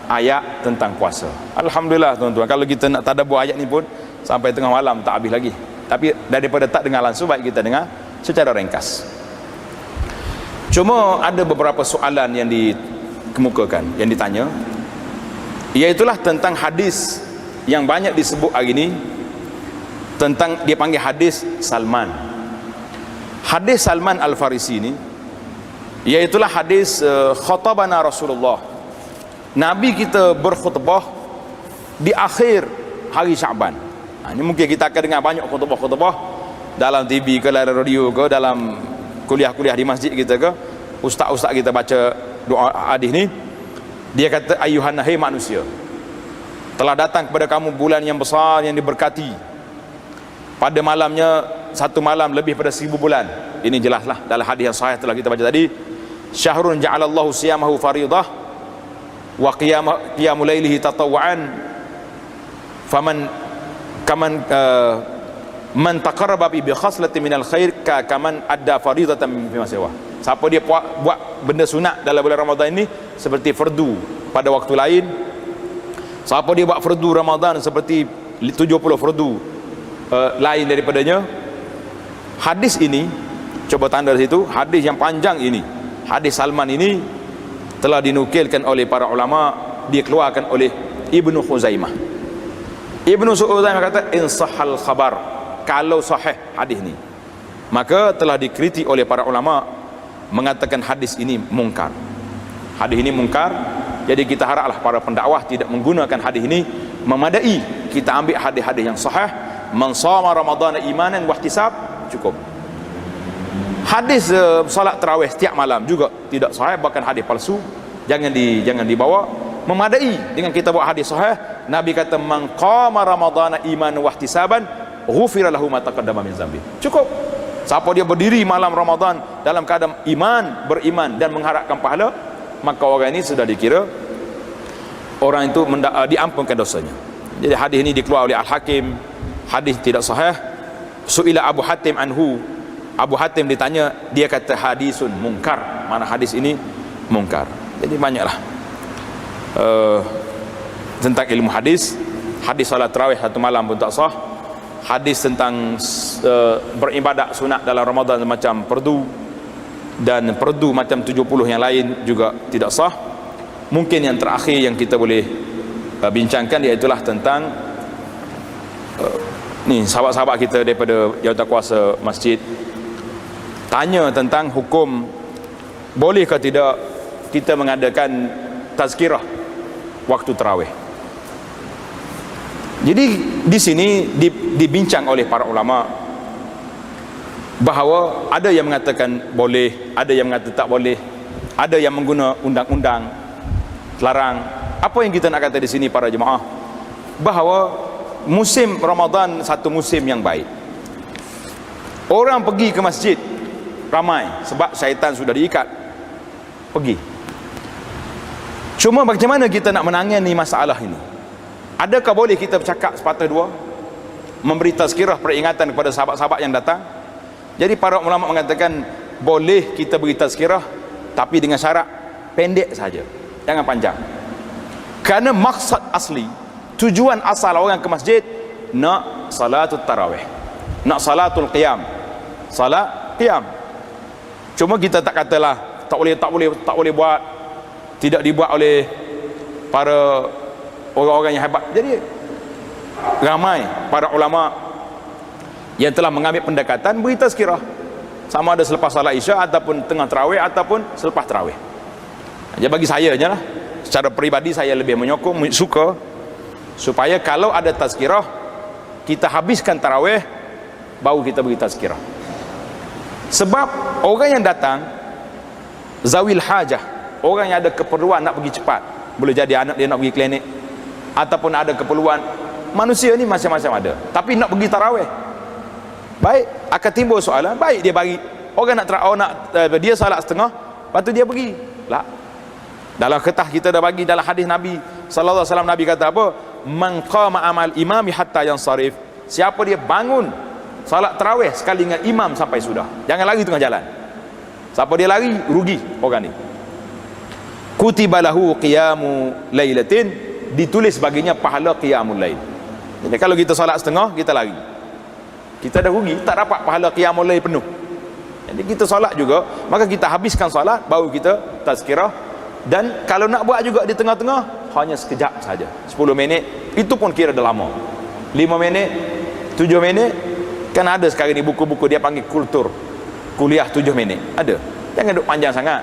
ayat tentang puasa. Alhamdulillah tuan-tuan, kalau kita nak tadabbur ayat ni pun sampai tengah malam tak habis lagi. Tapi daripada tak dengar langsung, baik kita dengar secara ringkas. Cuma ada beberapa soalan yang dikemukakan, yang ditanya, iaitulah tentang hadis yang banyak disebut hari ini, tentang dia panggil hadis Salman. Hadis Salman Al-Farisi ni, iaitulah hadis khatabana Rasulullah. Nabi kita berkhutbah di akhir hari Syaban. Ini mungkin kita akan dengar banyak khutbah-khutbah dalam TV ke, dalam radio ke, dalam kuliah-kuliah di masjid kita ke. Ustaz-ustaz kita baca doa hadis ni. Dia kata, ayuhan hai manusia, telah datang kepada kamu bulan yang besar yang diberkati, pada malamnya satu malam lebih pada 1000 bulan. Ini jelaslah dalam hadis yang sahih telah kita baca tadi. Syahrun ja'alallahu siyamahu faridah wa qiyamul lailihi tatawwa'an faman man taqarraba bi khaslatin minal khair kaman adda faridatan mimma siwa. Siapa dia buat benda sunat dalam bulan Ramadan ini seperti fardu pada waktu lain. Siapa dia buat fardu Ramadan seperti 70 fardu lain daripadanya. Hadis ini, coba tanda di situ, hadis yang panjang ini, hadis Salman ini telah dinukilkan oleh para ulama, dikeluarkan oleh Ibnu Khuzaimah. Ibnu Khuzaimah kata, in sahhal khabar, kalau sahih hadis ini, maka telah dikritik oleh para ulama mengatakan hadis ini mungkar. Hadis ini mungkar. Jadi kita haraplah para pendakwah tidak menggunakan hadis ini memadai. Kita ambil hadis-hadis yang sahih. Man shama ramadhana imanan wa ihtisab, cukup. Hadis salat tarawih setiap malam juga tidak sahih, bahkan hadis palsu. Jangan dibawa. Memadai dengan kita buat hadis sahih. Nabi kata, man qama ramadhana imanan wa ihtisaban ghufira lahu ma taqaddama min dzambi. Cukup. Siapa dia berdiri malam Ramadan dalam keadaan beriman dan mengharapkan pahala, maka orang ini sudah dikira orang itu diampunkan dosanya. Jadi hadis ini dikeluarkan oleh Al-Hakim. Hadis tidak sahih. Su'ila Abu Hatim anhu. Abu Hatim ditanya, dia kata hadisun mungkar. Mana hadis ini mungkar. Jadi banyaklah tentang ilmu hadis. Hadis salat tarawih satu malam pun tak sah. Hadis tentang beribadat sunat dalam Ramadan macam perdu dan perdu macam 70 yang lain juga tidak sah. Mungkin yang terakhir yang kita boleh bincangkan iaitulah tentang ni sahabat-sahabat kita daripada jawatankuasa masjid tanya tentang hukum boleh ke tidak kita mengadakan tazkirah waktu tarawih. Jadi di sini dibincang oleh para ulama bahawa ada yang mengatakan boleh, ada yang mengatakan tak boleh, ada yang mengguna undang-undang larang. Apa yang kita nak kata di sini para jemaah, bahawa musim Ramadan satu musim yang baik. Orang pergi ke masjid ramai sebab syaitan sudah diikat pergi. Cuma bagaimana kita nak menangani masalah ini? Adakah boleh kita bercakap sepatah dua, memberi tazkirah peringatan kepada sahabat-sahabat yang datang? Jadi para ulama mengatakan boleh kita beri tazkirah, tapi dengan syarat pendek saja, jangan panjang. Kerana maksud asli, tujuan asal orang ke masjid nak salatul tarawih, nak salatul qiyam, salat qiyam. Cuma kita tak katalah tak boleh buat, tidak dibuat oleh para orang-orang yang hebat. Jadi ramai para ulama yang telah mengambil pendekatan beri tazkirah, sama ada selepas salat isya ataupun tengah tarawih ataupun selepas tarawih. Jadi bagi saya je lah, secara peribadi saya lebih menyokong, suka supaya kalau ada tazkirah kita habiskan tarawih baru kita beri tazkirah. Sebab orang yang datang zawil hajah, orang yang ada keperluan nak pergi cepat, boleh jadi anak dia nak pergi klinik ataupun ada keperluan. Manusia ni macam-macam ada, tapi nak pergi tarawih, baik akan timbul soalan, baik dia bagi orang dia salat setengah, lepas tu dia pergi lah. Dalam ketah kita dah bagi dalam hadis Nabi sallallahu alaihi wasallam, Nabi kata apa? Man qama amal imami hatta yansarif. Siapa dia bangun salat tarawih sekali dengan imam sampai sudah, jangan lari tengah jalan. Siapa dia lari, rugi orang ni. Kutiba lahu qiyamu lailatin, ditulis baginya pahala qiyamul lail. Jadi kalau kita salat setengah, kita lari, kita dah rugi, tak dapat pahala qiyamul lail penuh. Jadi kita salat juga, maka kita habiskan salat baru kita tazkirah. Dan kalau nak buat juga di tengah-tengah, hanya sekejap saja, 10 minit, itu pun kira dah lama. 5 minit, 7 minit. Kan ada sekarang ni buku-buku dia panggil kultur, kuliah 7 minit, ada. Jangan duduk panjang sangat.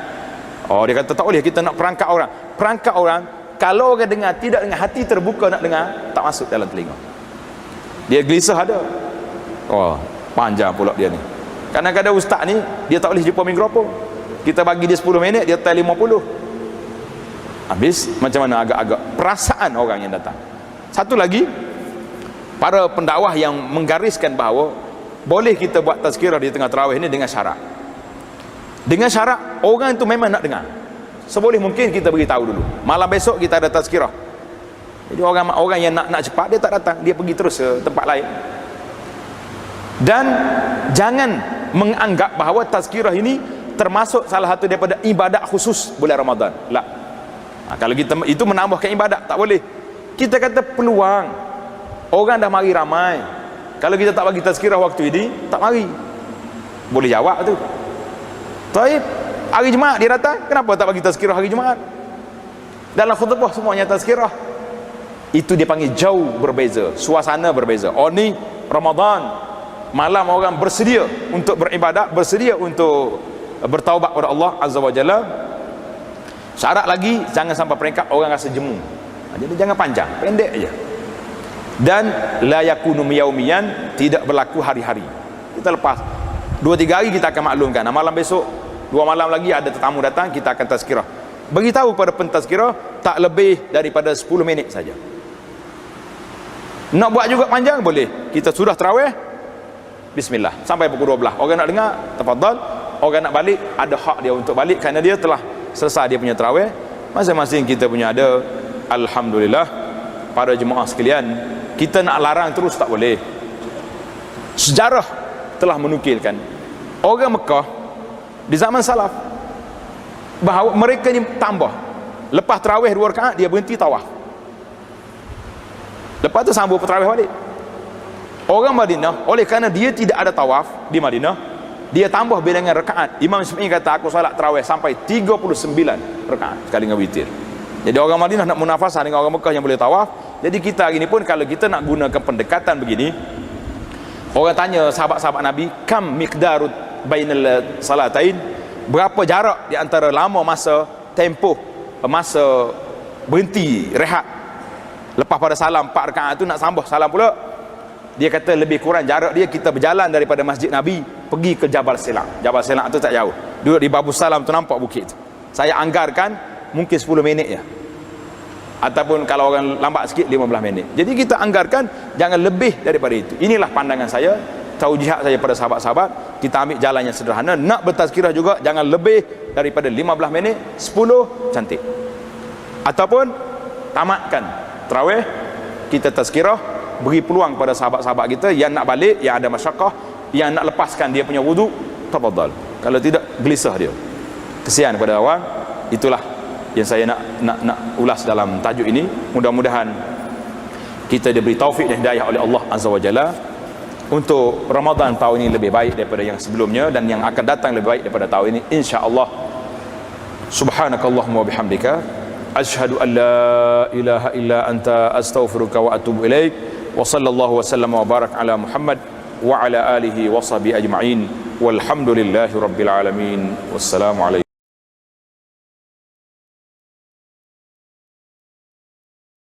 Oh, dia kata tak boleh kita nak perangkap orang. Perangkap orang, kalau orang dengar tidak dengan hati terbuka nak dengar, tak masuk dalam telinga. Dia gelisah ada. Oh, panjang pula dia ni. Kadang-kadang ustaz ni dia tak boleh jumpa minggu apa. Kita bagi dia 10 minit, dia tak 50. Habis macam mana agak-agak perasaan orang yang datang. Satu lagi, para pendakwah yang menggariskan bahawa boleh kita buat tazkirah di tengah tarawih ni dengan syarat. Dengan syarat orang itu memang nak dengar. Seboleh mungkin kita beritahu dulu, malam besok kita ada tazkirah. Jadi orang yang nak cepat, dia tak datang, dia pergi terus ke tempat lain. Dan jangan menganggap bahawa tazkirah ini termasuk salah satu daripada ibadat khusus bulan Ramadan. Tak. Kalau kita itu menambahkan ibadat, tak boleh. Kita kata peluang, orang dah mari ramai. Kalau kita tak bagi tazkirah waktu ini, tak mari. Boleh jawab tu. Taib, hari Jumaat dia datang, kenapa tak bagi tazkirah hari Jumaat? Dalam khutbah semuanya tazkirah. Itu dia panggil jauh berbeza, suasana berbeza. Oh ni Ramadan, malam orang bersedia untuk beribadat, bersedia untuk bertaubat kepada Allah Azza wa Jalla. Syarat lagi, jangan sampai peringkat orang rasa jemu. Jadi jangan panjang, pendek aja. Dan la yakunu yaumiyan, tidak berlaku hari-hari. Kita lepas 2-3 hari kita akan maklumkan. Malam besok 2 malam lagi ada tetamu datang, kita akan tazkirah. Beritahu pada pentazkirah tak lebih daripada 10 minit saja. Nak buat juga panjang boleh. Kita sudah tarawih, bismillah sampai pukul 12. Orang nak dengar, tafadhal. Orang nak balik, ada hak dia untuk balik kerana dia telah selesai dia punya tarawih. Masing-masing kita punya ada. Alhamdulillah, para jemaah sekalian, kita nak larang terus tak boleh. Sejarah telah menukilkan orang Mekah di zaman salaf bahawa mereka ni tambah, lepas tarawih 2 rakaat dia berhenti tawaf, lepas tu sambung tarawih balik. Orang Madinah, oleh kerana dia tidak ada tawaf di Madinah, dia tambah bilangan rakaat. Imam Syafi'i kata aku salat tarawih sampai 39 rakaat sekali dengan witir. Jadi orang Madinah nak munafasah dengan orang Mekah yang boleh tawaf. Jadi kita hari ni pun kalau kita nak gunakan pendekatan begini, orang tanya sahabat-sahabat Nabi, kam miqdarut bainal salatain, berapa jarak di antara lama masa tempoh masa berhenti rehat lepas pada salam 4 rakaat tu nak sambung salam pula. Dia kata lebih kurang jarak dia, kita berjalan daripada Masjid Nabi pergi ke Jabal Silang. Jabal Silang tu tak jauh, duduk di Babu Salam tu nampak bukit tu. Saya anggarkan mungkin 10 minit ya, ataupun kalau orang lambat sikit 15 minit. Jadi kita anggarkan jangan lebih daripada itu. Inilah pandangan saya, taujihat saya pada sahabat-sahabat. Kita ambil jalan yang sederhana. Nak bertazkirah juga jangan lebih daripada 15 minit, 10 cantik. Ataupun tamatkan tarawih, kita tazkirah, beri peluang pada sahabat-sahabat kita yang nak balik, yang ada masyakkah, yang nak lepaskan dia punya wuduk, tafadhal. Kalau tidak, gelisah dia, kesian pada orang. Itulah yang saya nak ulas dalam tajuk ini. Mudah-mudahan kita diberi taufik dan hidayah oleh Allah Azza wa Jalla untuk Ramadan tahun ini lebih baik daripada yang sebelumnya, dan yang akan datang lebih baik daripada tahun ini insya-Allah. Subhanakallahumma wa bihamdika asyhadu an la ilaha illa anta astaghfiruka wa atubu ilaik. Wa sallallahu wa sallama wa barak ala Muhammad wa ala alihi wa sahbihi ajma'in. Walhamdulillahi rabbil alamin. Wassalamu alaikum.